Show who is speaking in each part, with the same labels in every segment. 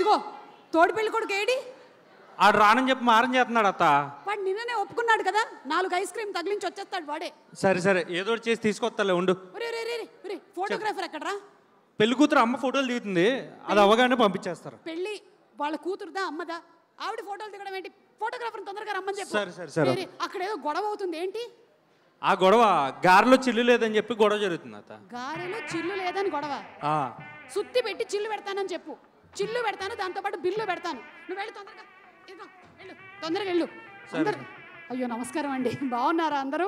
Speaker 1: ఇదిగో తోడు పెళ్లి కొడుకు ఏడి?
Speaker 2: ఆడు రానని చెప్పి మారం చేస్తున్నాడు అత్త.
Speaker 1: వాడు నిన్ననే ఒప్పుకున్నాడు కదా, 4 ఐస్ క్రీమ్ తగిలించి వచ్చేస్తాడు వాడే.
Speaker 2: సరే సరే ఏదో చేసి తీసుకొస్తాలే ఉండు.
Speaker 1: ఫోటోగ్రాఫర్ ఎక్కడరా?
Speaker 2: పెళ్లి కూతురు అమ్మ ఫోటోలు దిగుతుంది, అది అవగానే పంపించేస్తారు.
Speaker 1: పెళ్లి వాళ్ళ కూతురుదా అమ్మదా? ఆవిడ ఫోటోలు దిగడం ఏంటి? ఫోటోగ్రాఫర్ తొందరగా రమ్మని చెప్పు.
Speaker 2: సరే సరే సరే.
Speaker 1: అక్కడ ఏదో గొడవ అవుతుంది ఏంటి?
Speaker 2: ఆ గొడవ గారెలో చిల్లు లేదని చెప్పి గొడవ జరుగుతుంది అత్త.
Speaker 1: గారెలో చిల్లు లేదని గొడవ? సుత్తి పెట్టి చిల్లు పెడతానని చెప్పు. చిల్లు పెడతాను, దాంతో పాటు బిల్లు పెడతాను. నువ్వు వెళ్ళి తొందరగా వెళ్ళు, తొందరగా వెళ్ళు. అయ్యో నమస్కారం అండి, బాగున్నారా అందరూ?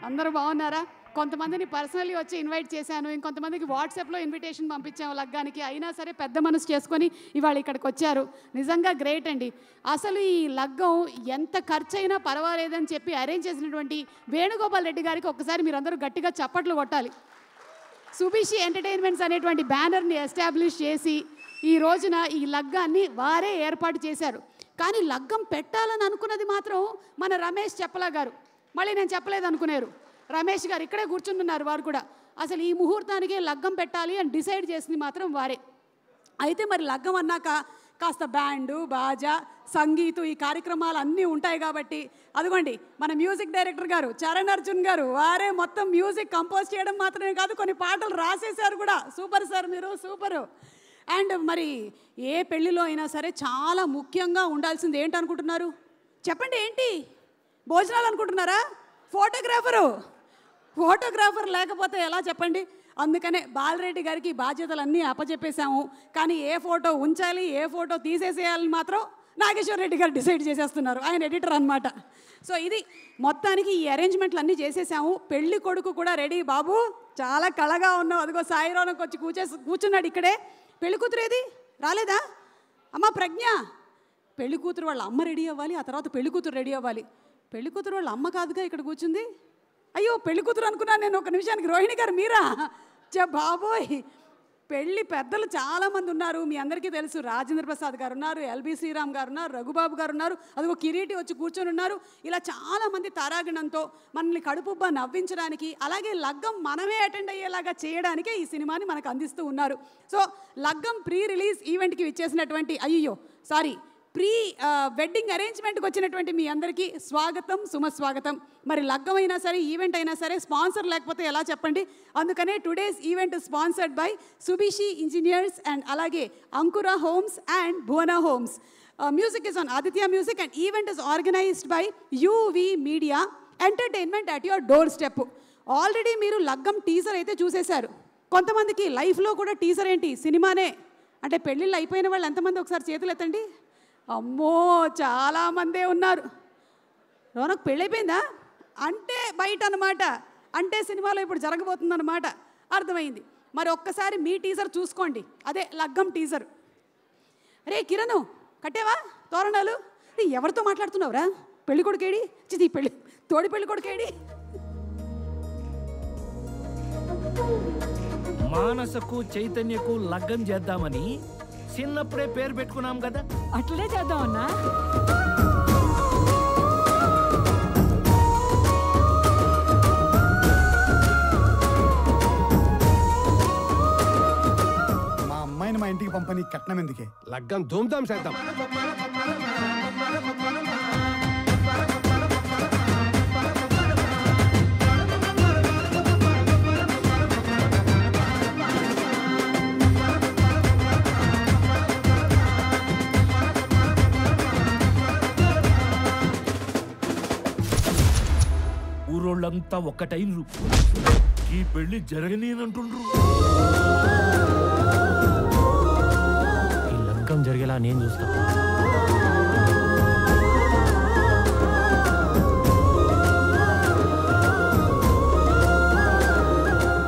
Speaker 1: అందరూ బాగున్నారా? కొంతమందిని పర్సనల్లీ వచ్చి ఇన్వైట్ చేశాను, ఇంకొంతమందికి వాట్సాప్లో ఇన్విటేషన్ పంపించాము లగ్గానికి. అయినా సరే పెద్ద మనసు చేసుకొని ఇవాళ ఇక్కడికి వచ్చారు. నిజంగా గ్రేట్ అండి. అసలు ఈ లగ్గం ఎంత ఖర్చు అయినా పర్వాలేదని చెప్పి అరేంజ్ చేసినటువంటి వేణుగోపాల్ రెడ్డి గారికి ఒక్కసారి మీరందరూ గట్టిగా చప్పట్లు కొట్టాలి. సుభిషి ఎంటర్టైన్మెంట్స్ అనేటువంటి బ్యానర్ని ఎస్టాబ్లిష్ చేసి ఈ రోజున ఈ లగ్గాన్ని వారే ఏర్పాటు చేశారు. కానీ లగ్గం పెట్టాలని అనుకున్నది మాత్రం మన రమేష్ చెప్పలా గారు. మళ్ళీ నేను చెప్పలేదు అనుకున్నారు. రమేష్ గారు ఇక్కడే కూర్చుంటున్నారు. వారు కూడా అసలు ఈ ముహూర్తానికే లగ్గం పెట్టాలి అని డిసైడ్ చేసింది మాత్రం వారే. అయితే మరి లగ్గం అన్నాక కాస్త బ్యాండు బాజా సంగీతం ఈ కార్యక్రమాలు అన్నీ ఉంటాయి కాబట్టి అదిగోండి మన మ్యూజిక్ డైరెక్టర్ గారు చరణ్ అర్జున్ గారు వారే మొత్తం మ్యూజిక్ కంపోజ్ చేయడం మాత్రమే కాదు, కొన్ని పాటలు రాసేశారు కూడా. సూపర్ సార్, మీరు సూపరు. అండ్ మరి ఏ పెళ్ళిలో అయినా సరే చాలా ముఖ్యంగా ఉండాల్సింది ఏంటనుకుంటున్నారు చెప్పండి? ఏంటి? భోజనాలు అనుకుంటున్నారా? ఫోటోగ్రాఫర్ లేకపోతే ఎలా చెప్పండి? అందుకనే బాలరెడ్డి గారికి బాధ్యతలన్నీ అప్పచెప్పేశాము. కానీ ఏ ఫోటో ఉంచాలి, ఏ ఫోటో తీసేసేయాలని మాత్రం నాగేశ్వర రెడ్డి గారు డిసైడ్ చేసేస్తున్నారు. ఆయన ఎడిటర్ అనమాట. సో ఇది మొత్తానికి ఈ అరేంజ్మెంట్లు అన్నీ చేసేసాము. పెళ్లి కొడుకు కూడా రెడీ. బాబు చాలా కళగా ఉన్నావు. అదిగో సాయిరోనకు వచ్చి కూర్చున్నాడు ఇక్కడే. పెళ్లి కూతురు ఏది? రాలేదా? అమ్మ ప్రజ్ఞ, పెళ్లి కూతురు వాళ్ళ అమ్మ రెడీ అవ్వాలి, ఆ తర్వాత పెళ్లి కూతురు రెడీ అవ్వాలి. పెళ్లి కూతురు వాళ్ళ అమ్మ కాదుగా ఇక్కడ కూర్చుంది. అయ్యో పెళ్లి కూతురు అనుకున్నాను నేను ఒక నిమిషానికి. రోహిణి గారు మీరా? బాబోయ్, పెళ్లి పెద్దలు చాలామంది ఉన్నారు. మీ అందరికీ తెలుసు, రాజేంద్ర ప్రసాద్ గారు ఉన్నారు, ఎల్బి శ్రీరామ్ గారు ఉన్నారు, రఘుబాబు గారు ఉన్నారు, అదిగో కిరీటి వచ్చి కూర్చొని ఉన్నారు. ఇలా చాలామంది తారాగణంతో మనల్ని కడుపుబ్బా నవ్వించడానికి, అలాగే లగ్గం మనమే అటెండ్ అయ్యేలాగా చేయడానికే ఈ సినిమాని మనకు అందిస్తూ ఉన్నారు. సో లగ్గం ప్రీ రిలీజ్ ఈవెంట్కి ఇచ్చేసినటువంటి ప్రీ వెడ్డింగ్ అరేంజ్మెంట్కి వచ్చినటువంటి మీ అందరికీ స్వాగతం, సుమస్వాగతం. మరి లగ్గం అయినా సరే, ఈవెంట్ అయినా సరే స్పాన్సర్ లేకపోతే ఎలా చెప్పండి? అందుకనే today's event sponsored by Subhishi Engineers and అలాగే Ankura Homes and Bhuvana Homes. Music is on Aditya music and event is organised by UV Media entertainment at your doorstep. Already మీరు లగ్గం టీజర్ అయితే చూసేశారు. కొంతమందికి లైఫ్లో కూడా టీజర్ ఏంటి సినిమానే అంటే పెళ్ళిళ్ళు అయిపోయిన వాళ్ళు ఎంతమంది ఒకసారి చేతులు ఎత్తండి. అమ్మో చాలామందే ఉన్నారు. రోనకు పెళ్ళైపోయిందా అంటే బయట అనమాట, అంటే సినిమాలో ఇప్పుడు జరగబోతుందన్నమాట. అర్థమైంది. మరి ఒక్కసారి మీ టీజర్ చూసుకోండి, అదే లగ్గం టీజర్. రే కిరణ్, కట్టేవా తోరణాలు? ఎవరితో మాట్లాడుతున్నావురా? పెళ్లి కొడుకేడి? తోడి పెళ్లి కొడుకేడి?
Speaker 3: మానసకు చైతన్యకు లగ్గం చేద్దామని చిన్నప్పుడే పేరు పెట్టుకున్నాం కదా,
Speaker 1: అట్లనే చేద్దామన్నా.
Speaker 4: మా అమ్మాయిని మా ఇంటికి పంపని కట్నం ఎందుకే?
Speaker 5: లగ్గం ధూమ్ధాం చేద్దాం.
Speaker 3: ఊరోళ్ళంతా ఒక్కటైనరు, ఈ పెళ్లి జరగనేనంటుండ్రు.
Speaker 6: ఈ లగ్గం జరిగేలా నేను చూస్తా.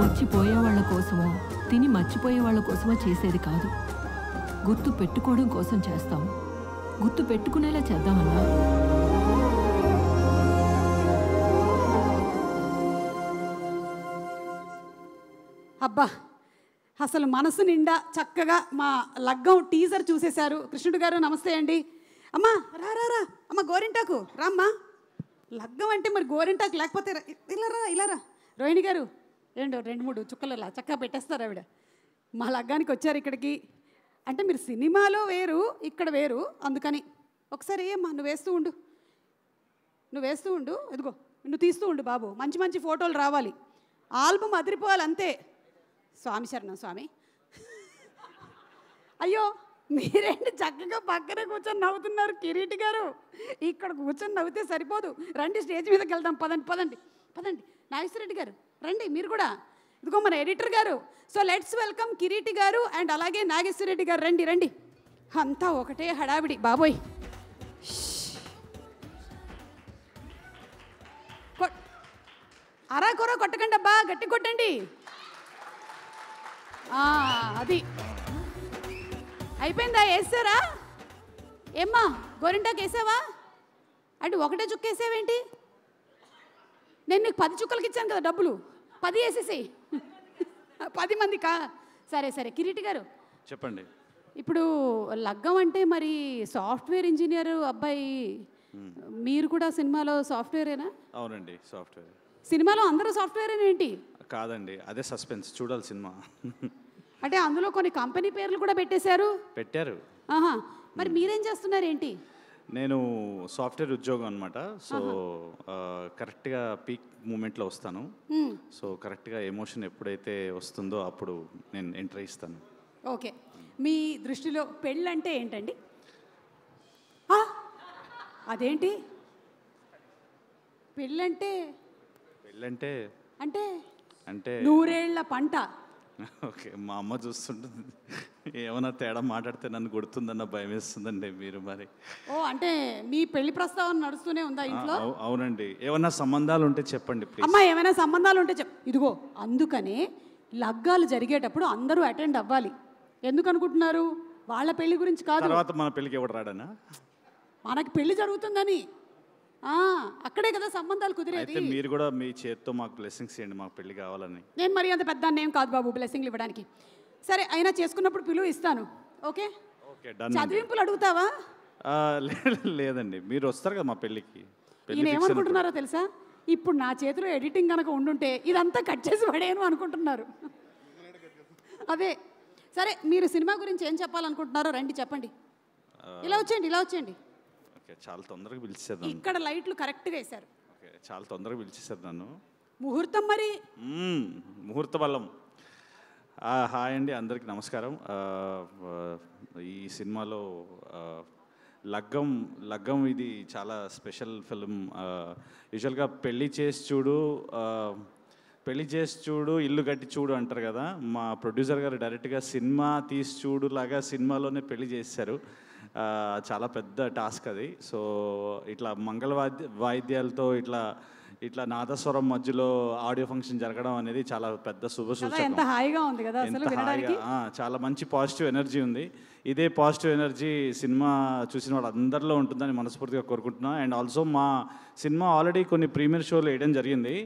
Speaker 7: వచ్చిపోయే వాళ్ళ కోసమో తిని మర్చిపోయే వాళ్ళ కోసమో చేసేది కాదు. గుర్తు పెట్టుకోవడం కోసం చేస్తాం. గుర్తు పెట్టుకునేలా చేద్దామన్నా.
Speaker 1: అబ్బా, అసలు మనసు నిండా చక్కగా మా లగ్గం టీజర్ చూసేశారు. కృష్ణుడు గారు నమస్తే అండి. అమ్మా రా రా రా అమ్మ, గోరింటాకు రామ్మా. లగ్గం అంటే మరి గోరింటాకు లేకపోతే ఇలారా. రోహిణి గారు 2-3 చుక్కలు చక్కగా పెట్టేస్తారు ఆవిడ. మా లగ్గానికి వచ్చారు ఇక్కడికి. అంటే మీరు సినిమాలో వేరు, ఇక్కడ వేరు, అందుకని ఒకసారి ఏమ్మా నువ్వు వేస్తూ ఉండు, ఇదిగో నువ్వు తీస్తూ ఉండు బాబు, మంచి మంచి ఫోటోలు రావాలి, ఆల్బమ్ అదిరిపోవాలి అంతే. స్వామి శరణం స్వామి. అయ్యో మీరేంటి చక్కగా పక్కనే కూర్చొని నవ్వుతున్నారు కిరీటి గారు, ఇక్కడ కూర్చొని నవ్వుతే సరిపోదు, రండి స్టేజ్ మీదకి వెళ్దాం, పదండి పదండి పదండి. నాగేశ్వరరెడ్డి గారు రండి, మీరు కూడా, ఇదిగో మన ఎడిటర్ గారు. సో లెట్స్ వెల్కమ్ కిరీటి గారు అండ్ అలాగే నాగేశ్వరరెడ్డి గారు. రండి రండి, అంతా ఒకటే హడావిడి బాబోయ్. అరాకొర కొట్టకండి అబ్బా, గట్టి కొట్టండి. అది అయిపోయిందా? వేసారా ఏమ్మా? గోరింటాకు వేసావా? అంటే ఒకటే చుక్క వేసావేంటి? నేను నీకు 10 చుక్కలకి ఇచ్చాను కదా డబ్బులు, 10 వేసేసేయి. 10 మందికా? సరే సరే. కిరీటి గారు
Speaker 5: చెప్పండి.
Speaker 1: ఇప్పుడు లగ్గం అంటే మరి సాఫ్ట్వేర్ ఇంజనీర్ అబ్బాయి, మీరు కూడా సినిమాలో సాఫ్ట్వేరేనా?
Speaker 5: అవునండి, సాఫ్ట్వేర్.
Speaker 1: సినిమాలో అందరూ సాఫ్ట్వేర్ ఏంటి?
Speaker 5: కాదండి, అదే సస్పెన్స్, చూడాలి సినిమా.
Speaker 1: అంటే అందులో కొన్ని కంపెనీ పేర్లు కూడా
Speaker 5: పెట్టారు.
Speaker 1: ఆహా, మరి మీరేం చేస్తున్నారు ఏంటి?
Speaker 5: నేను సాఫ్ట్వేర్ ఉద్యోగం అనమాట. సో కరెక్ట్గా పీక్ మూమెంట్లో వస్తాను. సో కరెక్ట్గా ఎమోషన్ ఎప్పుడైతే వస్తుందో అప్పుడు నేను ఎంటర్ ఇస్తాను.
Speaker 1: ఓకే, మీ దృష్టిలో పెళ్ళంటే ఏంటండి? అదేంటి పెళ్ళంటే?
Speaker 5: పెళ్ళంటే
Speaker 1: అంటే
Speaker 5: అంటే
Speaker 1: 100 ఏళ్ల పంట.
Speaker 5: ఓకే, మా అమ్మ చూస్తుంటుంది, ఏమైనా తేడా మాట్లాడితే నన్ను కొడుతుందన్న భయం వేస్తుందండి. మీరు మరి
Speaker 1: అంటే మీ పెళ్లి ప్రస్తావన నడుస్తూనే ఉందా ఇంట్లో?
Speaker 5: అవునండి. ఏమన్నా సంబంధాలు ఉంటే చెప్పండి ప్లీజ్.
Speaker 1: అమ్మా ఏమైనా సంబంధాలు ఉంటే ఇదిగో అందుకనే లగ్గాలు జరిగేటప్పుడు అందరూ అటెండ్ అవ్వాలి. ఎందుకు అనుకుంటున్నారు? వాళ్ళ పెళ్లి గురించి కాదు,
Speaker 5: తర్వాత మన పెళ్లికి ఎవడు రాడనా?
Speaker 1: మనకి పెళ్లి జరుగుతుందని. అక్కడే కదా సంబంధాలు కుదిరేది.
Speaker 5: అయితే మీరు కూడా మీ చేతితో మాకు బ్లెస్సింగ్స్ ఇవ్వండి, మాకు పెళ్లి కావాలని.
Speaker 1: నేను మరి అంత పెద్ద ఏం కాదు బాబు బ్లెస్సింగ్లు ఇవ్వడానికి. సరే అయినా చేసుకున్నప్పుడు పిలువ ఇస్తాను. Okay
Speaker 5: okay, done.
Speaker 1: చదివింపులు అడుగుతావా?
Speaker 5: లేదండి, మీరు వస్తారు కదా మా పెళ్ళికి.
Speaker 1: ఈయన ఏమనుకుంటున్నారో తెలుసా? ఇప్పుడు నా చేతిలో ఎడిటింగ్ కనుక ఉండుంటే ఇదంతా కట్ చేసి పడేను అనుకుంటున్నారు. అదే సరే, మీరు సినిమా గురించి ఏం చెప్పాలనుకుంటున్నారో రండి చెప్పండి. ఇలా వచ్చేయండి.
Speaker 5: ఓకే, చాలా తొందరగా పిలిచేసారు.
Speaker 1: ఇక్కడ లైట్లు కరెక్ట్గా వేశారు.
Speaker 5: ఓకే, చాలా తొందరగా పిలిచేసారు నన్ను.
Speaker 1: ముహూర్తం మరి
Speaker 5: ముహూర్త బలం. హాయ్ అండి, అందరికీ నమస్కారం. ఈ సినిమాలో లగ్గం ఇది చాలా స్పెషల్ ఫిలిం. యూజువల్గా పెళ్లి చేసి చూడు ఇల్లు కట్టి చూడు అంటారు కదా. మా ప్రొడ్యూసర్ గారు డైరెక్ట్గా సినిమా తీసి చూడు లాగా సినిమాలోనే పెళ్లి చేశారు. చాలా పెద్ద టాస్క్ అది. సో ఇట్లా వాయిద్యాలతో ఇట్లా నాదస్వరం మధ్యలో ఆడియో ఫంక్షన్ జరగడం అనేది చాలా పెద్ద శుభసూచకం.
Speaker 1: ఎంత హాయిగా ఉంది కదా అసలు వినడానికి.
Speaker 5: చాలా మంచి పాజిటివ్ ఎనర్జీ ఉంది. ఇదే పాజిటివ్ ఎనర్జీ సినిమా చూసిన వాళ్ళందరిలో ఉంటుందని మనస్ఫూర్తిగా కోరుకుంటున్నాను. అండ్ ఆల్సో మా సినిమా ఆల్రెడీ కొన్ని ప్రీమియర్ షోలు వేయడం జరిగింది.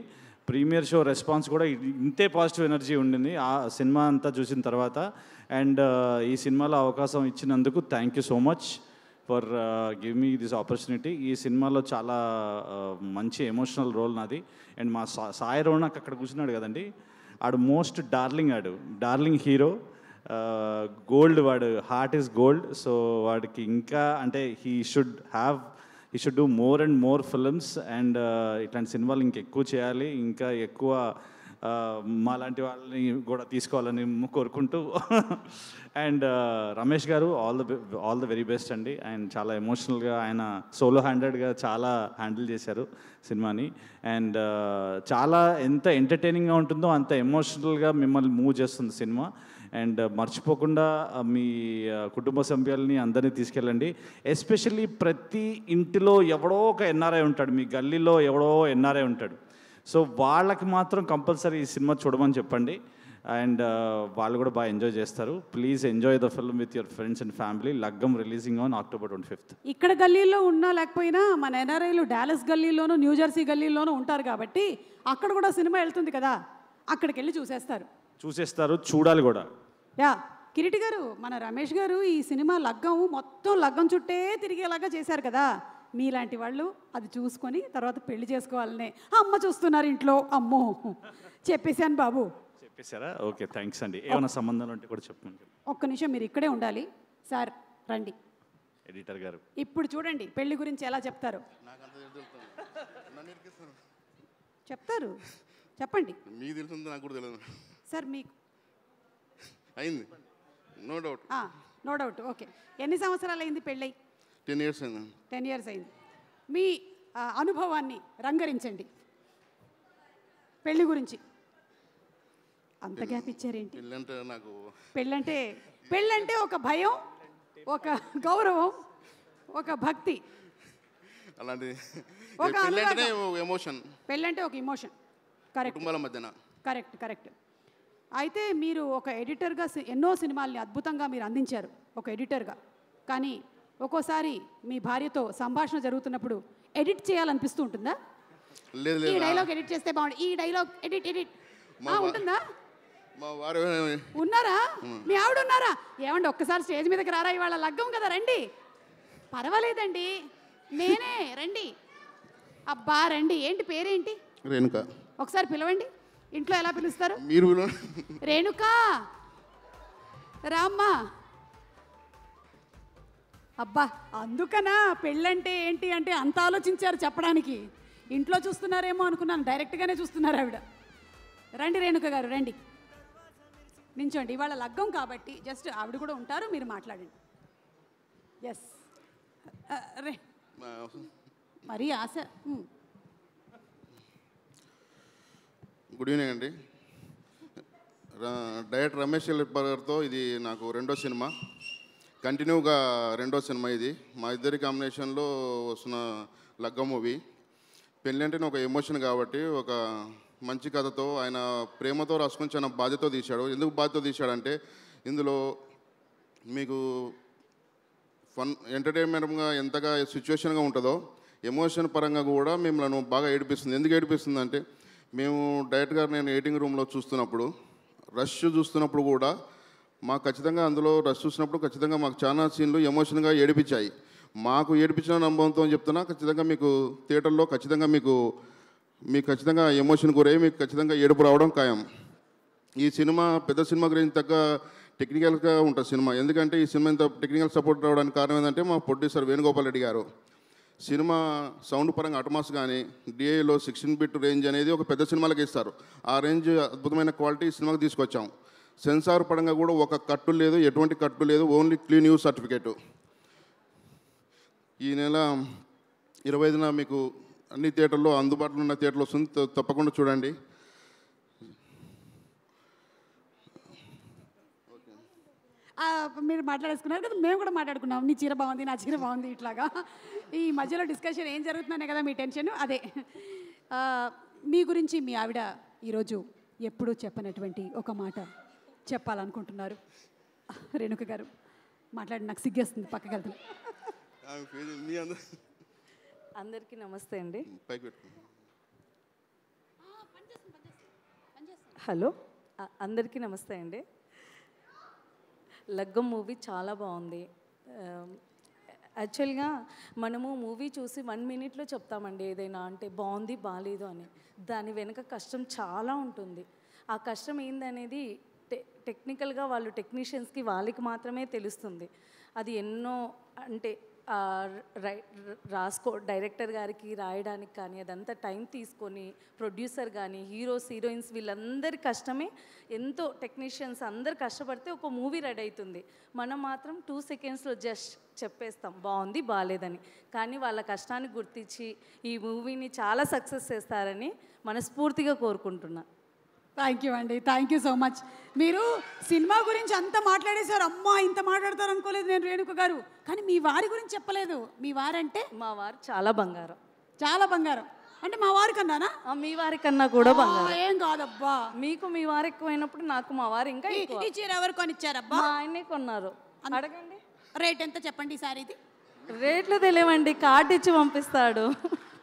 Speaker 5: ప్రీమియర్ షో రెస్పాన్స్ కూడా ఇంతే పాజిటివ్ ఎనర్జీ ఉండింది ఆ సినిమా అంతా చూసిన తర్వాత. అండ్ ఈ సినిమాలో అవకాశం ఇచ్చినందుకు thank you so much for give me this opportunity. ఈ సినిమాలో చాలా మంచి ఎమోషనల్ రోల్ నాది. అండ్ మా సాయి రోనక్ అక్కడ కూర్చున్నాడు కదండి, ఆడు మోస్ట్ డార్లింగ్ హీరో, గోల్డ్. వాడు హార్ట్ ఈస్ గోల్డ్. సో వాడికి ఇంకా అంటే he should do more and more films. And ఇట్లాంటి సినిమాలు ఇంకెక్కువ చేయాలి, ఇంకా ఎక్కువ మాలాంటి వాళ్ళని కూడా తీసుకోవాలని కోరుకుంటూ. అండ్ రమేష్ గారు ఆల్ ద వెరీ బెస్ట్ అండి. ఆయన చాలా ఎమోషనల్గా ఆయన సోలో హ్యాండెడ్గా చాలా హ్యాండిల్ చేశారు సినిమాని. అండ్ చాలా ఎంత ఎంటర్టైనింగ్గా ఉంటుందో అంత ఎమోషనల్గా మిమ్మల్ని మూవ్ చేస్తుంది సినిమా. అండ్ మర్చిపోకుండా మీ కుటుంబ సభ్యుల్ని అందరినీ తీసుకెళ్ళండి. ఎస్పెషల్లీ ప్రతి ఇంటిలో ఎవడో ఒక ఎన్ఆర్ఐ ఉంటాడు, మీ గల్లీలో ఎవడో ఎన్ఆర్ఐ ఉంటాడు. సో వాళ్ళకి మాత్రం కంపల్సరీ ఈ సినిమా చూడమని చెప్పండి. అండ్ వాళ్ళు కూడా బాగా ఎంజాయ్ చేస్తారు. Please enjoy the film with your friends and family. లగ్గం రిలీజింగ్ ఆన్ October 25th.
Speaker 1: ఇక్కడ గల్లీలో ఉన్నా లేకపోయినా మన ఎన్ఆర్ఐలు డాలస్ గల్లీలోనూ న్యూజెర్సీ గల్లీలోనూ ఉంటారు కాబట్టి అక్కడ కూడా సినిమా వెళ్తుంది కదా, అక్కడికి వెళ్ళి చూసేస్తారు, చూడాలి కూడా. కిరీటి గారు, మన రమేష్ గారు ఈ సినిమా మొత్తం లగ్గం చుట్టే తిరిగేలాగా చేశారు కదా. మీలాంటి వాళ్ళు అది చూసుకొని తర్వాత పెళ్లి చేసుకోవాలనే. అమ్మ చూస్తున్నారు ఇంట్లో. అమ్మో చెప్పేశాను బాబు.
Speaker 5: చెప్పేశారా? ఓకే, థ్యాంక్స్ అండి. ఏమైనా సంబంధాలు ఉంటే కూడా చెప్పండి.
Speaker 1: ఒక్క నిమిషం మీరు ఇక్కడే ఉండాలి సార్, రండి.
Speaker 5: ఎడిటర్ గారు
Speaker 1: ఇప్పుడు చూడండి పెళ్లి గురించి ఎలా చెప్తారు. చెప్తారు, చెప్పండి.
Speaker 8: మీకు తెలుస్తుంది, నాకు కూడా తెలియదు
Speaker 1: సార్. మీకు
Speaker 8: అయింది, no doubt.
Speaker 1: No doubt. Okay, ఎన్ని సంవత్సరాలు అయింది పెళ్ళై?
Speaker 8: 10 years అయింది.
Speaker 1: 10 years అయింది. మీ అనుభవాన్ని రంగరించండి పెళ్లి గురించి. అంత గ్యాప్ ఇచ్చారేంటి?
Speaker 8: పెళ్ళంటే నాకు
Speaker 1: పెళ్ళంటే ఒక భయం, ఒక గౌరవం, ఒక భక్తి,
Speaker 8: అలాంటి
Speaker 1: ఒక
Speaker 8: పెళ్ళంటేనే ఎమోషన్.
Speaker 1: పెళ్ళంటే ఒక ఇమోషన్. కరెక్ట్.
Speaker 8: కుటుంబాల మధ్యన.
Speaker 1: కరెక్ట్. అయితే మీరు ఒక ఎడిటర్గా ఎన్నో సినిమాల్ని అద్భుతంగా మీరు అందించారు ఒక ఎడిటర్గా. కానీ ఒక్కోసారి మీ భార్యతో సంభాషణ జరుగుతున్నప్పుడు ఎడిట్ చేయాలనిపిస్తూ ఉంటుందా?
Speaker 8: లేదు
Speaker 1: ఈ డైలాగ్ ఎడిట్ చేస్తే బాగుంది, ఈ డైలాగ్ ఎడిట్ ఉంటుందా?
Speaker 8: మా వారు
Speaker 1: ఉన్నారా? మీ ఆవిడ ఉన్నారా? ఏమండి ఒక్కసారి స్టేజ్ మీదకి రారా, ఇవాళ లగ్గం కదా, రండి. పర్వాలేదండి, నేనే, రండి. అబ్బా రండి. ఏంటి పేరేంటి?
Speaker 8: రేణుక.
Speaker 1: ఒకసారి పిలవండి. ఇంట్లో ఎలా పిలుస్తారు?
Speaker 8: మీరు
Speaker 1: రేణుకా, రామ్మా. అబ్బా, అందుకనా పెళ్ళంటే ఏంటి అంటే అంత ఆలోచించారు చెప్పడానికి. ఇంట్లో చూస్తున్నారేమో అనుకున్నాను, డైరెక్ట్గానే చూస్తున్నారు ఆవిడ. రండి రేణుక గారు, రండి, నించోండి. ఇవాళ లగ్గం కాబట్టి జస్ట్ ఆవిడ కూడా ఉంటారు, మీరు మాట్లాడండి. ఎస్, రే మరీ ఆశ.
Speaker 8: గుడ్ ఈవినింగ్ అండి. డైరెక్టర్ రమేష్ గారితో ఇది నాకు రెండో సినిమా, కంటిన్యూగా రెండో సినిమా ఇది. మా ఇద్దరి కాంబినేషన్లో వస్తున్న లగ్గం మూవీ. పెళ్ళి అంటేనే ఒక ఎమోషన్ కాబట్టి ఒక మంచి కథతో ఆయన ప్రేమతో రాసుకొని చాలా బాధ్యతతో తీశాడు. ఎందుకు బాధ్యతతో తీశాడంటే ఇందులో మీకు ఫన్ ఎంటర్టైన్మెంట్గా ఎంతగా సిచ్యువేషన్గా ఉంటుందో ఎమోషన్ పరంగా కూడా మిమ్మల్ని బాగా ఏడిపిస్తుంది. ఎందుకు ఏడిపిస్తుంది అంటే మేము డైరెక్ట్ గారు నేను ఎడిటింగ్ రూమ్లో చూస్తున్నప్పుడు రష్ చూస్తున్నప్పుడు కూడా మాకు ఖచ్చితంగా అందులో రష్ చూసినప్పుడు ఖచ్చితంగా మాకు చాలా సీన్లు ఎమోషన్గా ఏడిపించాయి. మాకు ఏడిపించిన అనుభవంతో చెప్తున్నా, ఖచ్చితంగా మీకు థియేటర్లో ఖచ్చితంగా మీకు ఖచ్చితంగా ఎమోషన్ గురై మీకు ఖచ్చితంగా ఏడుపు రావడం ఖాయం. ఈ సినిమా పెద్ద సినిమా గురించి తగ్గ టెక్నికల్గా ఉంటుంది సినిమా. ఎందుకంటే ఈ సినిమా ఇంత టెక్నికల్ సపోర్ట్ రావడానికి కారణం ఏంటంటే మా ప్రొడ్యూసర్ వేణుగోపాల్ రెడ్డి గారు. సినిమా సౌండ్ పరంగా అటమాస్ కానీ డిఏలో 16 bit రేంజ్ అనేది ఒక పెద్ద సినిమాలకు ఇస్తారు. ఆ రేంజ్ అద్భుతమైన క్వాలిటీ సినిమాకి తీసుకొచ్చాం. సెన్సార్ పరంగా కూడా ఒక కట్టు లేదు, ఎటువంటి కట్టు లేదు, ఓన్లీ క్లీన్ యూజ్ సర్టిఫికేటు. ఈ నెల 25న మీకు అన్ని థియేటర్లో అందుబాటులో ఉన్న థియేటర్లో వస్తుంది, తప్పకుండా చూడండి.
Speaker 1: మీరు మాట్లాడేసుకున్నారు కదా, మేము కూడా మాట్లాడుకున్నాం. నీ చీర బాగుంది, నా చీర బాగుంది, ఇట్లాగా ఈ మధ్యలో డిస్కషన్ ఏం జరుగుతుందనే కదా మీ టెన్షన్. అదే మీ గురించి మీ ఆవిడ ఈరోజు ఎప్పుడూ చెప్పనటువంటి ఒక మాట చెప్పాలనుకుంటున్నారు. రేణుక గారు మాట్లాడి, నాకు సిగ్గేస్తుంది, పక్కకి వెళ్తాను.
Speaker 9: అందరికీ నమస్తే అండి. హలో, అందరికీ నమస్తే అండి. లగ్గం మూవీ చాలా బాగుంది. యాక్చువల్గా మనము మూవీ చూసి 1 minute చెప్తామండి ఏదైనా, అంటే బాగుంది బాగాలేదు అని. దాని వెనుక కష్టం చాలా ఉంటుంది. ఆ కష్టం ఏందనేది టెక్నికల్గా వాళ్ళు టెక్నీషియన్స్కి వాళ్ళకి మాత్రమే తెలుస్తుంది. అది ఎన్నో అంటే డైరెక్టర్ గారికి రాయడానికి కానీ అదంతా టైం తీసుకొని, ప్రొడ్యూసర్ కానీ హీరోస్ హీరోయిన్స్ వీళ్ళందరి కష్టమే ఎంతో. టెక్నీషియన్స్ అందరు కష్టపడితే ఒక మూవీ రెడీ అవుతుంది. మనం మాత్రం 2 seconds జస్ట్ చెప్పేస్తాం బాగుంది బాగాలేదని. కానీ వాళ్ళ కష్టాన్ని గుర్తించి ఈ మూవీని చాలా సక్సెస్ చేస్తారని మనస్ఫూర్తిగా కోరుకుంటున్నా.
Speaker 1: థ్యాంక్ యూ అండి, థ్యాంక్ యూ సో మచ్. మీరు సినిమా గురించి అంత మాట్లాడేశారు. అమ్మా, ఇంత మాట్లాడతారు అనుకోలేదు నేను రేణుక గారు. కానీ మీ వారి గురించి చెప్పలేదు. మీ వారంటే?
Speaker 9: మా వారు చాలా బంగారం.
Speaker 1: చాలా బంగారం అంటే మా వారి కన్నానా?
Speaker 9: మీ వారి కన్నా కూడా బంగారం.
Speaker 1: ఏం కాదబ్బా,
Speaker 9: మీకు మీ వారు ఎక్కువైనప్పుడు నాకు మా వారు ఇంకా ఎక్కువ.
Speaker 1: ఈ చీర ఎవరు కొనిచ్చారబ్బా?
Speaker 9: మా ఆయనే కొన్నారు. అడగండి.
Speaker 1: రేట్ ఎంత చెప్పండి సార్. ఇది
Speaker 9: రేట్లు తెలియవండి, కార్డు ఇచ్చి పంపిస్తాడు.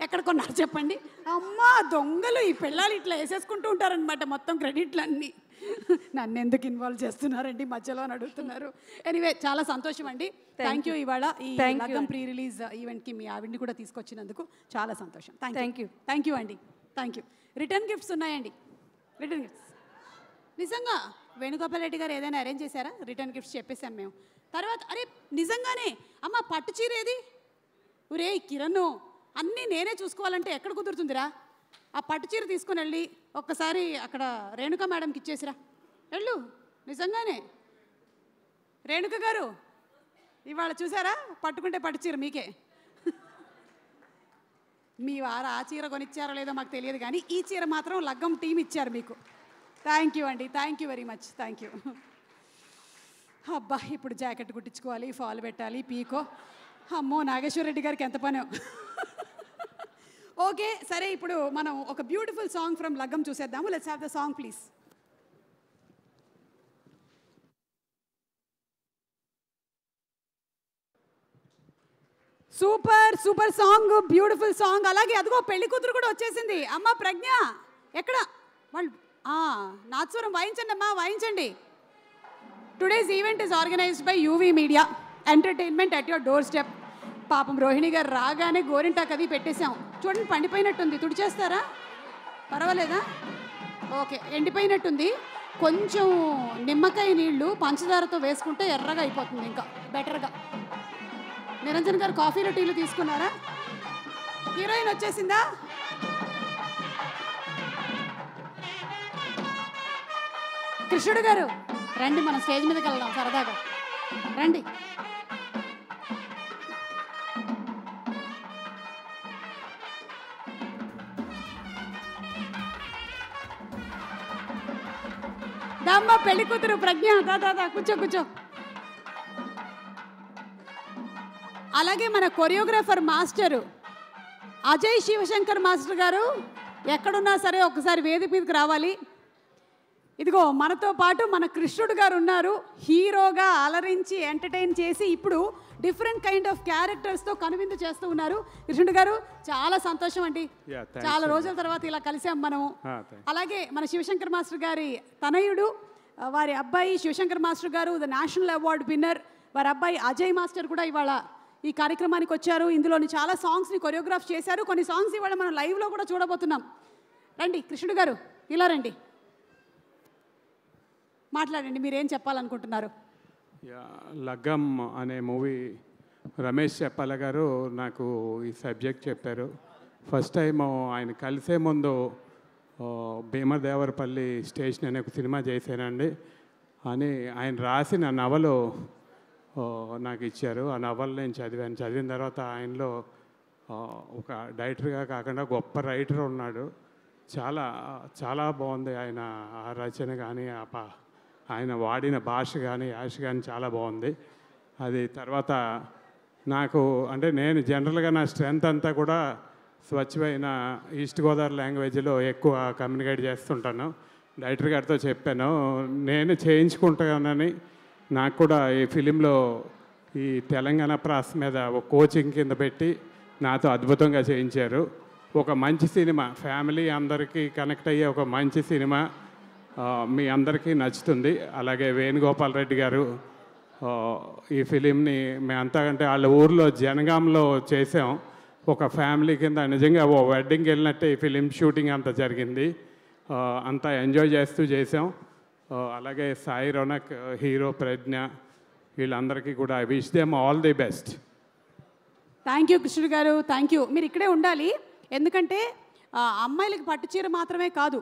Speaker 1: ఎక్కడ కొన్నారు చెప్పండి. అమ్మా దొంగలు, ఈ పిల్లలు ఇట్లా వేసేసుకుంటూ ఉంటారనమాట మొత్తం క్రెడిట్లన్నీ. నన్ను ఎందుకు ఇన్వాల్వ్ చేస్తున్నారండి మధ్యలో అని అడుగుతున్నారు. ఎనీవే, చాలా సంతోషం అండి. Thank you. ఇవాళ ఈ లగ్గం ప్రీ రిలీజ్ ఈవెంట్కి మీ ఆవిడ్ని కూడా తీసుకొచ్చినందుకు చాలా సంతోషం. థ్యాంక్ యూ అండి, థ్యాంక్ యూ. రిటర్న్ గిఫ్ట్స్ ఉన్నాయండి, రిటర్న్ గిఫ్ట్స్. నిజంగా వేణుగోపాల్ రెడ్డి గారు ఏదైనా అరేంజ్ చేశారా? రిటర్న్ గిఫ్ట్స్ చెప్పేసాం మేము. తర్వాత అరే నిజంగానే అమ్మ పట్టు చీర ఏది? ఒరే కిరణ్, అన్నీ నేనే చూసుకోవాలంటే ఎక్కడ కుదురుతుందిరా? ఆ పట్టు చీర తీసుకొని వెళ్ళి ఒక్కసారి అక్కడ రేణుక మేడంకి ఇచ్చేసిరా. వెళ్ళు. నిజంగానే రేణుక గారు ఇవాళ చూసారా, పట్టుకుంటే పట్టు చీర మీకే. మీ వారు ఆ చీర కొనిచ్చారో లేదో మాకు తెలియదు, కానీ ఈ చీర మాత్రం లగ్గం టీం ఇచ్చారు మీకు. థ్యాంక్ యూ అండి, thank you very much, thank you. అబ్బా, ఇప్పుడు జాకెట్ కుట్టించుకోవాలి, ఫాల్ పెట్టాలి, పీకో. అమ్మో, నాగేశ్వర రెడ్డి గారికి ఎంత పనో. ఓకే సరే, ఇప్పుడు మనం ఒక బ్యూటిఫుల్ సాంగ్ ఫ్రమ్ లగ్గం చూసేద్దాము. Let's have the song please. Super super song, beautiful song. అలాగే అదిగో పెళ్లి కూతురు కూడా వచ్చేసింది. అమ్మ ప్రజ్ఞ ఎక్కడ? వాళ్ళు నాత్స్వరం వాయించండి అమ్మా, వాయించండి. Today's event is organised by UV media entertainment at your doorstep. పాపం రోహిణి గారు రాగానే గోరింటాకు అది పెట్టేశాం. చూడండి పండిపోయినట్టుంది, తుడిచేస్తారా? పర్వాలేదా? ఓకే, ఎండిపోయినట్టుంది. కొంచెం నిమ్మకాయ నీళ్లు పంచదారతో వేసుకుంటే ఎర్రగా అయిపోతుంది, ఇంకా బెటర్గా. నిరంజన్ గారు కాఫీలు టీలు తీసుకున్నారా? హీరోయిన్ వచ్చేసిందా? కృష్ణుడు గారు రండి, మనం స్టేజ్ మీదకి వెళ్దాం సరదాగా. రండి. దామ్మ పెళ్లి కూతురు ప్రజ్ఞ, దాదా కూర్చో కూర్చో. అలాగే మన choreographer master Ajay Shivshankar master గారు ఎక్కడున్నా సరే ఒకసారి వేదిక మీదకి రావాలి. ఇదిగో మనతో పాటు మన కృష్ణుడు గారు ఉన్నారు. హీరోగా అలరించి ఎంటర్టైన్ చేసి ఇప్పుడు డిఫరెంట్ కైండ్ ఆఫ్ క్యారెక్టర్స్తో కనువిందు చేస్తూ ఉన్నారు. కృష్ణుడు గారు చాలా సంతోషం అండి, చాలా రోజుల తర్వాత ఇలా కలిసాం మనము. అలాగే మన శివశంకర్ మాస్టర్ గారి తనయుడు, వారి అబ్బాయి శివశంకర్ మాస్టర్ గారు ద నేషనల్ అవార్డు విన్నర్, వారి అబ్బాయి అజయ్ మాస్టర్ కూడా ఇవాళ ఈ కార్యక్రమానికి వచ్చారు. ఇందులోని చాలా సాంగ్స్ని కొరియోగ్రాఫ్ చేశారు. కొన్ని సాంగ్స్ ఇవాళ మనం లైవ్లో కూడా చూడబోతున్నాం. రండి కృష్ణుడు గారు, ఇలా రండి, మాట్లాడండి, మీరేం చెప్పాలనుకుంటున్నారు?
Speaker 10: లగ్గం అనే మూవీ రమేష్ చెప్పాల గారు నాకు ఈ సబ్జెక్ట్ చెప్పారు. ఫస్ట్ టైం ఆయన కలిసే ముందు భీమదేవరపల్లి స్టేషన్ అనే ఒక సినిమా చేశానండి అని ఆయన రాసిన నవలు నాకు ఇచ్చారు. ఆ నవల్ నేను చదివాను. చదివిన తర్వాత ఆయనలో ఒక డైరెక్టర్గా కాకుండా గొప్ప రైటర్ ఉన్నాడు. చాలా చాలా బాగుంది ఆయన ఆ రచన కానీ ఆయన వాడిన భాష కానీ యాష కానీ చాలా బాగుంది. అది తర్వాత నాకు అంటే నేను జనరల్గా నా స్ట్రెంత్ అంతా కూడా స్వచ్ఛమైన ఈస్ట్ గోదావరి లాంగ్వేజ్లో ఎక్కువ కమ్యూనికేట్ చేస్తుంటాను. డైరెక్టర్ గారితో చెప్పాను నేను చేయించుకుంటానని. నాకు కూడా ఈ ఫిలింలో ఈ తెలంగాణ ప్రాస మీద ఒక కోచింగ్ కింద పెట్టి నాతో అద్భుతంగా చేయించారు. ఒక మంచి సినిమా, ఫ్యామిలీ అందరికీ కనెక్ట్ అయ్యే ఒక మంచి సినిమా మీ అందరికీ నచ్చుతుంది. అలాగే వేణుగోపాల్ రెడ్డి గారు ఈ ఫిలింని మేమంతా అంటే వాళ్ళ ఊర్లో జనగాంలో చేసాం. ఒక ఫ్యామిలీ కింద నిజంగా ఓ వెడ్డింగ్కి వెళ్ళినట్టే ఈ ఫిలిం షూటింగ్ అంతా జరిగింది. అంతా ఎంజాయ్ చేస్తూ చేసాం. అలాగే సాయి రోనక్, హీరో ప్రజ్ఞ, వీళ్ళందరికీ కూడా I wish them all the best.
Speaker 1: Thank you కృష్ణుడు గారు, థ్యాంక్ యూ. మీరు ఇక్కడే ఉండాలి, ఎందుకంటే అమ్మాయిలకి పట్టు చీర మాత్రమే కాదు,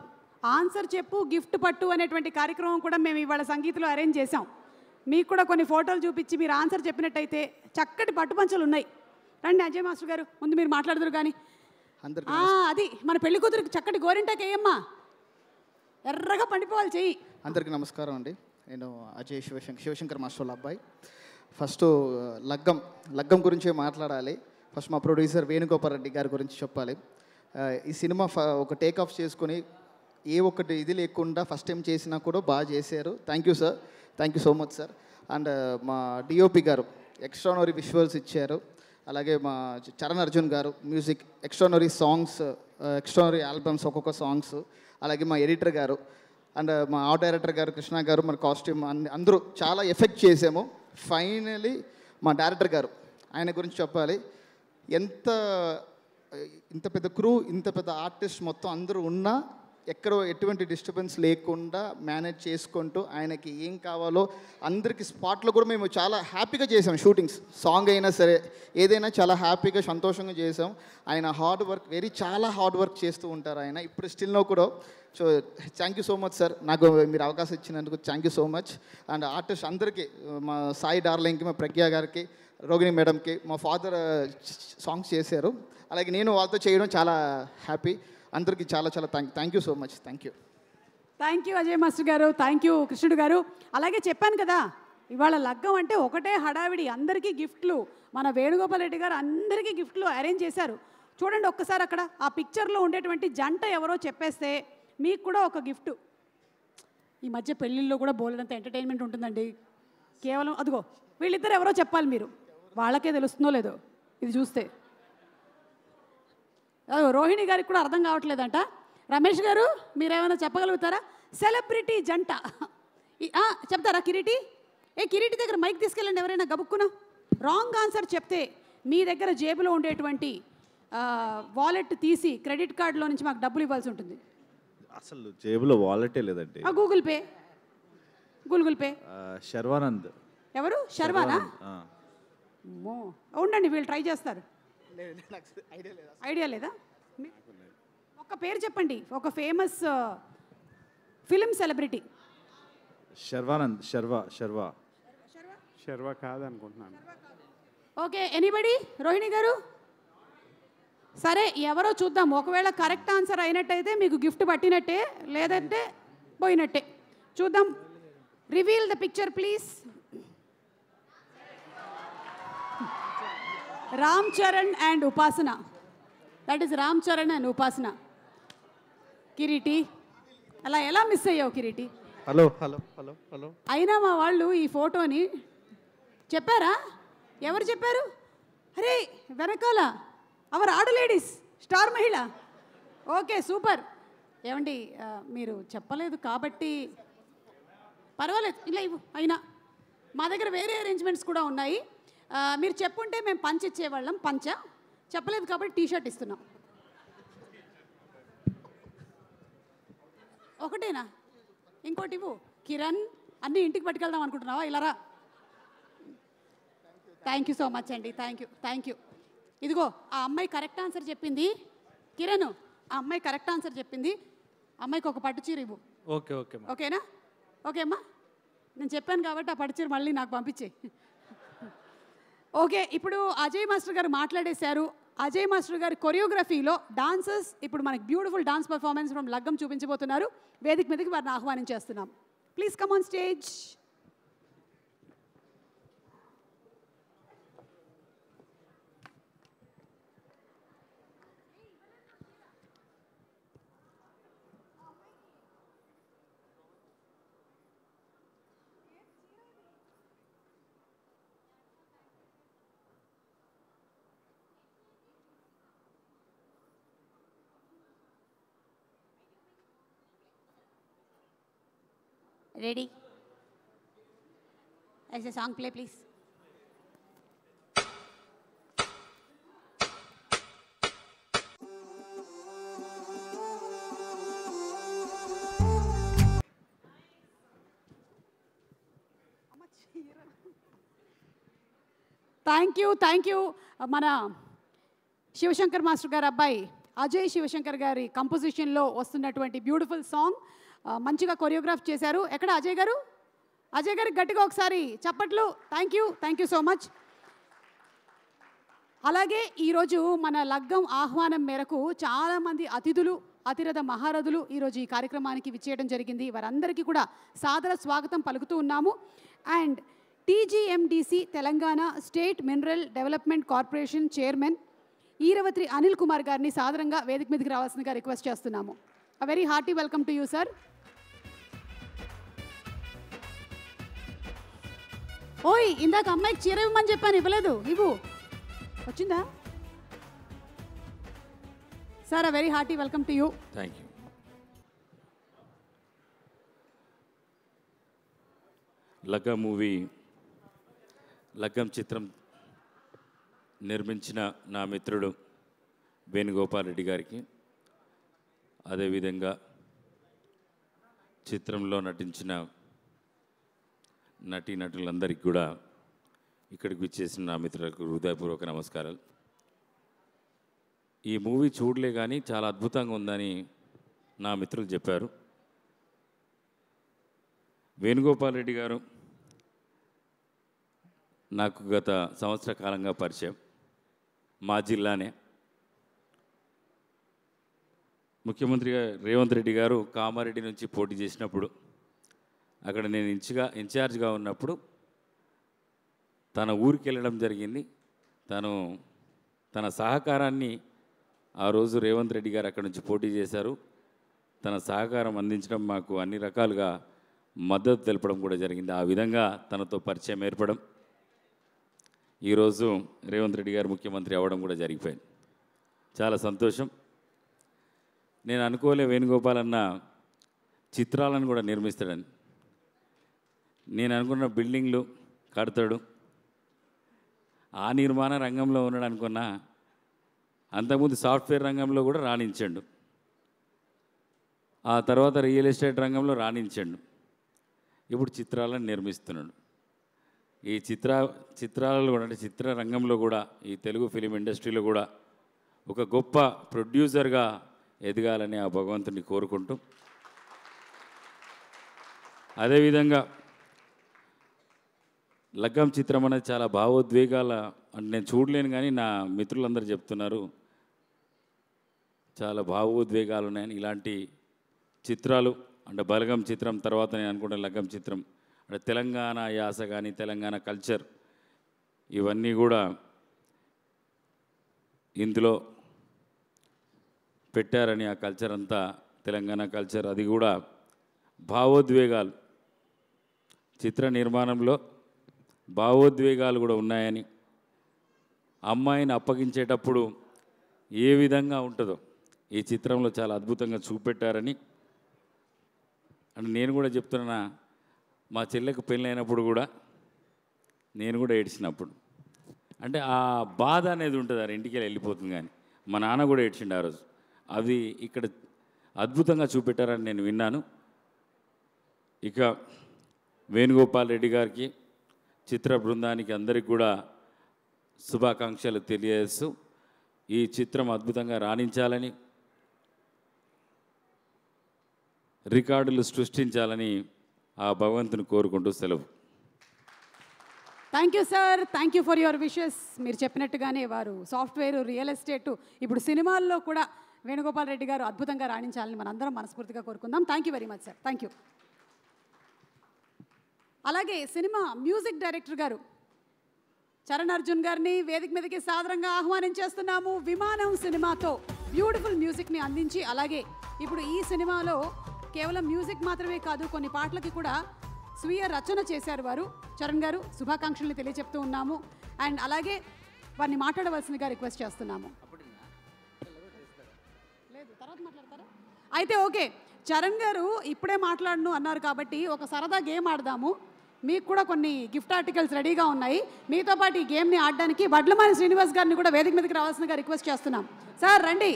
Speaker 1: ఆన్సర్ చెప్పు గిఫ్ట్ పట్టు అనేటువంటి కార్యక్రమం కూడా మేము ఇవాళ సంగీతంలో అరేంజ్ చేసాం. మీకు కూడా కొన్ని ఫోటోలు చూపించి మీరు ఆన్సర్ చెప్పినట్టయితే చక్కటి పట్టు పంచలు ఉన్నాయి. రండి అజయ్ మాస్టర్ గారు, ముందు మీరు మాట్లాడదురు కానీ. అది మన పెళ్లి కూతురికి చక్కటి గోరింటాకి వేయమ్మా, ఎర్రగా పండిపోవాలి చెయ్యి.
Speaker 11: అందరికీ నమస్కారం అండి. నేను అజయ్ శివశంకర్ మాస్టర్ అబ్బాయి. ఫస్ట్ లగ్గం గురించే మాట్లాడాలి. ఫస్ట్ మా ప్రొడ్యూసర్ వేణుగోపాల్ రెడ్డి గారి గురించి చెప్పాలి. ఈ సినిమా ఒక టేక్ ఆఫ్ చేసుకొని ఏ ఒక్కటి ఇది లేకుండా ఫస్ట్ టైం చేసినా కూడా బాగా చేశారు. Thank you sir, thank you so much sir. And మా డిఓపి గారు ఎక్స్ట్రానరీ విజువల్స్ ఇచ్చారు. అలాగే మా చరణ్ అర్జున్ గారు music, extraordinary songs, extraordinary albums, ఒక్కొక్క సాంగ్స్. అలాగే మా ఎడిటర్ గారు అండ్ మా ఆర్ట్ డైరెక్టర్ గారు కృష్ణ గారు, మన కాస్ట్యూమ్ అందరూ చాలా ఎఫెక్ట్ చేసాము. ఫైనలీ మా డైరెక్టర్ గారు, ఆయన గురించి చెప్పాలి. ఇంత పెద్ద క్రూ, ఇంత పెద్ద ఆర్టిస్ట్ మొత్తం అందరూ ఉన్నా ఎక్కడో ఎటువంటి డిస్టర్బెన్స్ లేకుండా మేనేజ్ చేసుకుంటూ ఆయనకి ఏం కావాలో అందరికి స్పాట్లో కూడా మేము చాలా హ్యాపీగా చేసాం. షూటింగ్స్ సాంగ్ అయినా సరే ఏదైనా చాలా హ్యాపీగా సంతోషంగా చేసాం. ఆయన హార్డ్ వర్క్ చాలా హార్డ్ వర్క్ చేస్తూ ఉంటారు ఆయన ఇప్పుడు స్టిల్ నో కూడా. So thank you so much sir, నాకు మీరు అవకాశం ఇచ్చినందుకు thank you so much. And artist అందరికీ, మా సాయి డార్లింగ్కి, మా ప్రజ్ఞా గారికి, రోగిణి మేడంకి, మా ఫాదర్ సాంగ్స్ చేశారు, అలాగే నేను వాళ్ళతో చేయడం చాలా హ్యాపీ. అందరికీ చాలా చాలా thank you so much. Thank
Speaker 1: you Ajay master గారు, థ్యాంక్ యూ కృష్ణుడు గారు. అలాగే చెప్పాను కదా, ఇవాళ లగ్గం అంటే ఒకటే హడావిడి, అందరికీ గిఫ్ట్లు. మన వేణుగోపాల్ రెడ్డి గారు అందరికీ గిఫ్ట్లు అరేంజ్ చేశారు. చూడండి ఒక్కసారి అక్కడ ఆ పిక్చర్లో ఉండేటువంటి జంట ఎవరో చెప్పేస్తే మీకు కూడా ఒక గిఫ్ట్. ఈ మధ్య పెళ్ళిళ్ళలో కూడా బోలెడంత ఎంటర్టైన్మెంట్ ఉంటుందండి. కేవలం అదిగో వీళ్ళిద్దరు ఎవరో చెప్పాలి, మీరు వాళ్ళకే తెలుస్తుందో లేదో ఇది చూస్తే. రోహిణి గారికి కూడా అర్థం కావట్లేదంట. రమేష్ గారు మీరేమైనా చెప్పగలుగుతారా? సెలబ్రిటీ జంట చెప్తారా? కిరీటి, కిరీటి దగ్గర మైక్ తీసుకెళ్ళండి ఎవరైనా గబుక్కున. రాంగ్ ఆన్సర్ చెప్తే మీ దగ్గర జేబులో ఉండేటువంటి వాలెట్ తీసి క్రెడిట్ కార్డులో నుంచి మాకు డబ్బులు ఇవ్వాల్సి ఉంటుంది.
Speaker 5: అసలు జేబులో వాలెటే లేదండి.
Speaker 1: Google Pay.
Speaker 5: శర్వానంద్.
Speaker 1: ఎవరు? శర్వానా? ఉండండి, వీళ్ళు ట్రై చేస్తారు. ఐడియా లేదా? ఒక పేరు చెప్పండి, ఒక famous film celebrity.
Speaker 5: Sharwanand.
Speaker 10: Sharwa కాదనుకుంటున్నాను.
Speaker 1: Okay, anybody? రోహిణి గారు? సరే, ఎవరో చూద్దాం. ఒకవేళ కరెక్ట్ ఆన్సర్ అయినట్టయితే మీకు గిఫ్ట్ పట్టినట్టే, లేదంటే పోయినట్టే. చూద్దాం. Reveal the picture please. Ram Charan and Upasana. That is Ram Charan and Upasana. Kireeti, అలా ఎలా మిస్ అయ్యావు కిరీటి?
Speaker 5: హలో.
Speaker 1: అయినా మా వాళ్ళు ఈ ఫోటోని చెప్పారా? ఎవరు చెప్పారు? అరే వెనకాల అవర్ ఆడు లేడీస్, స్టార్ మహిళ. Okay, super. ఏమండి, మీరు చెప్పలేదు కాబట్టి పర్వాలేదు, ఇలా ఇవ్వు. అయినా మా దగ్గర వేరే అరేంజ్మెంట్స్ కూడా ఉన్నాయి. మీరు చెప్పుంటే మేము పంచ ఇచ్చేవాళ్ళం. చెప్పలేదు కాబట్టి టీషర్ట్ ఇస్తున్నాం. ఒకటేనా? ఇంకోటి ఇవ్వు. కిరణ్, అన్నీ ఇంటికి పట్టుకెళ్దాం అనుకుంటున్నావా? ఇలా రా. థ్యాంక్ యూ సో మచ్ అండి. Thank you. ఇదిగో ఆ అమ్మాయి కరెక్ట్ ఆన్సర్ చెప్పింది. కిరణ్, ఆ అమ్మాయి కరెక్ట్ ఆన్సర్ చెప్పింది. అమ్మాయికి ఒక పట్టు చీర ఇవ్వు. ఓకేనా? ఓకే అమ్మా, నేను చెప్పాను కాబట్టి ఆ పట్టు చీర మళ్ళీ నాకు పంపించే. ఓకే, ఇప్పుడు అజయ్ మాస్టర్ గారు మాట్లాడేశారు. అజయ్ మాస్టర్ గారి కొరియోగ్రఫీలో డాన్సర్స్ ఇప్పుడు మనకి బ్యూటిఫుల్ డాన్స్ పర్ఫార్మెన్స్ ఫ్రమ్ లగ్గం చూపించబోతున్నారు. వేదిక మీదకి వారిని ఆహ్వానించేస్తున్నాం. Please come on stage. Ready? As a song play, please. Thank you. మన శివశంకర్ మాస్టర్ గారు అబ్బాయి అజయ్ శివశంకర్ గారి కంపోజిషన్లో వస్తున్నటువంటి బ్యూటిఫుల్ సాంగ్ మంచిగా కొరియోగ్రాఫ్ చేశారు. ఎక్కడ అజయ్ గారు? అజయ్ గారికి గట్టిగా ఒకసారి చప్పట్లు. Thank you so much. అలాగే ఈరోజు మన లగ్గం ఆహ్వానం మేరకు చాలామంది అతిథులు, అతిరథ మహారథులు ఈరోజు ఈ కార్యక్రమానికి విచ్చేయడం జరిగింది. వారందరికీ కూడా సాదర స్వాగతం పలుకుతూ ఉన్నాము. And TGMDC Telangana state mineral development corporation chairman Eravatri Anil Kumar గారిని సాదరంగా వేదిక మీదకి రావాల్సిందిగా రిక్వెస్ట్ చేస్తున్నాము. A very hearty welcome to you, sir. ఓయ్, ఇందాక అమ్మాయికి చీర ఇవ్వమని చెప్పాను, ఇవ్వలేదు. ఇవ్వు. వచ్చిందా? Sir, a very hearty welcome to you.
Speaker 3: Thank you. లగ్గం మూవీ, లగ్గం చిత్రం నిర్మించిన నా మిత్రుడు వేణుగోపాల్ రెడ్డి గారికి, అదేవిధంగా
Speaker 12: చిత్రంలో నటించిన నటీనటులందరికీ కూడా ఇక్కడికి విచ్చేసిన నా మిత్రులకు హృదయపూర్వక నమస్కారాలు. ఈ మూవీ చూడలే కానీ చాలా అద్భుతంగా ఉందని నా మిత్రులు చెప్పారు. వేణుగోపాల్ రెడ్డి గారు నాకు గత సంవత్సర కాలంగా పరిచయం. మా జిల్లానే ముఖ్యమంత్రిగా రేవంత్ రెడ్డి గారు కామారెడ్డి నుంచి పోటీ చేసినప్పుడు అక్కడ నేను ఇన్ఛార్జ్గా ఉన్నప్పుడు తన ఊరికి వెళ్ళడం జరిగింది. తన సహకారాన్ని ఆ రోజు రేవంత్ రెడ్డి గారు అక్కడ నుంచి పోటీ చేశారు. తన సహకారం అందించడం, మాకు అన్ని రకాలుగా మద్దతు తెలపడం కూడా జరిగింది. ఆ విధంగా తనతో పరిచయం ఏర్పడడం, ఈరోజు రేవంత్ రెడ్డి గారు ముఖ్యమంత్రి అవ్వడం కూడా జరిగిపోయింది. చాలా సంతోషం. నేను అనుకోలే వేణుగోపాల్ అన్న చిత్రాలను కూడా నిర్మిస్తాడని. నేను అనుకున్న బిల్డింగ్లు కడతాడు, ఆ నిర్మాణ రంగంలో ఉన్నాడు అనుకున్నా. అంతకుముందు సాఫ్ట్వేర్ రంగంలో కూడా రాణించాడు, ఆ తర్వాత రియల్ ఎస్టేట్ రంగంలో రాణించాడు, ఇప్పుడు చిత్రాలను నిర్మిస్తున్నాడు. ఈ చిత్రాలలో కూడా, అంటే చిత్ర రంగంలో కూడా, ఈ తెలుగు ఫిలిం ఇండస్ట్రీలో కూడా ఒక గొప్ప ప్రొడ్యూసర్గా ఎదగాలని ఆ భగవంతుని కోరుకుంటూ, అదేవిధంగా లగ్గం చిత్రం అనేది చాలా భావోద్వేగాల, అంటే నేను చూడలేను కానీ నా మిత్రులందరూ చెప్తున్నారు చాలా భావోద్వేగాలు ఉన్నాయని. ఇలాంటి చిత్రాలు అంటే బలగం చిత్రం తర్వాత నేను అనుకుంటున్న లగ్గం చిత్రం అంటే తెలంగాణ యాస కానీ తెలంగాణ కల్చర్ ఇవన్నీ కూడా ఇందులో పెట్టారని, ఆ కల్చర్ అంతా తెలంగాణ కల్చర్, అది కూడా భావోద్వేగాలు, చిత్ర నిర్మాణంలో భావోద్వేగాలు కూడా ఉన్నాయని, అమ్మాయిని అప్పగించేటప్పుడు ఏ విధంగా ఉంటుందో ఈ చిత్రంలో చాలా అద్భుతంగా చూపెట్టారని. అంటే నేను కూడా చెప్తున్నా, మా చెల్లెకు పెళ్ళైనప్పుడు కూడా నేను కూడా ఏడ్చినప్పుడు, అంటే ఆ బాధ అనేది ఉంటుంది, ఆ ఇంటికి వెళ్ళిపోతుంది. కానీ మా నాన్న కూడా ఏడ్చిండు ఆ రోజు. అది ఇక్కడ అద్భుతంగా చూపెట్టారని నేను విన్నాను. ఇక వేణుగోపాల్ రెడ్డి గారికి, చిత్ర బృందానికి అందరికీ కూడా శుభాకాంక్షలు తెలియజేస్తూ ఈ చిత్రం అద్భుతంగా రాణించాలని, రికార్డులు సృష్టించాలని ఆ భగవంతుని కోరుకుంటూ సెలవు.
Speaker 1: Thank you sir, thank you for your wishes. మీరు చెప్పినట్టుగానే వారు సాఫ్ట్వేర్, రియల్ ఎస్టేటు, ఇప్పుడు సినిమాల్లో కూడా వేణుగోపాల్ రెడ్డి గారు అద్భుతంగా రాణించాలని మనందరం మనస్ఫూర్తిగా కోరుకుందాం. Thank you very much sir, thank you. అలాగే సినిమా మ్యూజిక్ డైరెక్టర్ గారు చరణ్ అర్జున్ గారిని వేదిక మీదకి సాదరంగా ఆహ్వానించేస్తున్నాము. విమానం సినిమాతో బ్యూటిఫుల్ మ్యూజిక్ని అందించి, అలాగే ఇప్పుడు ఈ సినిమాలో కేవలం మ్యూజిక్ మాత్రమే కాదు, కొన్ని పాటలకి కూడా స్వీయ రచన చేశారు వారు. చరణ్ గారు శుభాకాంక్షల్ని తెలియజెప్తూ ఉన్నాము. అండ్ అలాగే వారిని మాట్లాడవలసిందిగా రిక్వెస్ట్ చేస్తున్నాము. అయితే ఓకే, చరణ్ గారు ఇప్పుడే మాట్లాడను అన్నారు కాబట్టి ఒక సరదా గేమ్ ఆడదాము. మీకు కూడా కొన్ని గిఫ్ట్ ఆర్టికల్స్ రెడీగా ఉన్నాయి. మీతో పాటు ఈ గేమ్ని ఆడడానికి వడ్లమాని శ్రీనివాస్ గారిని కూడా వేదిక మీదకి రావాల్సిందిగా రిక్వెస్ట్ చేస్తున్నాం. సార్ రండి.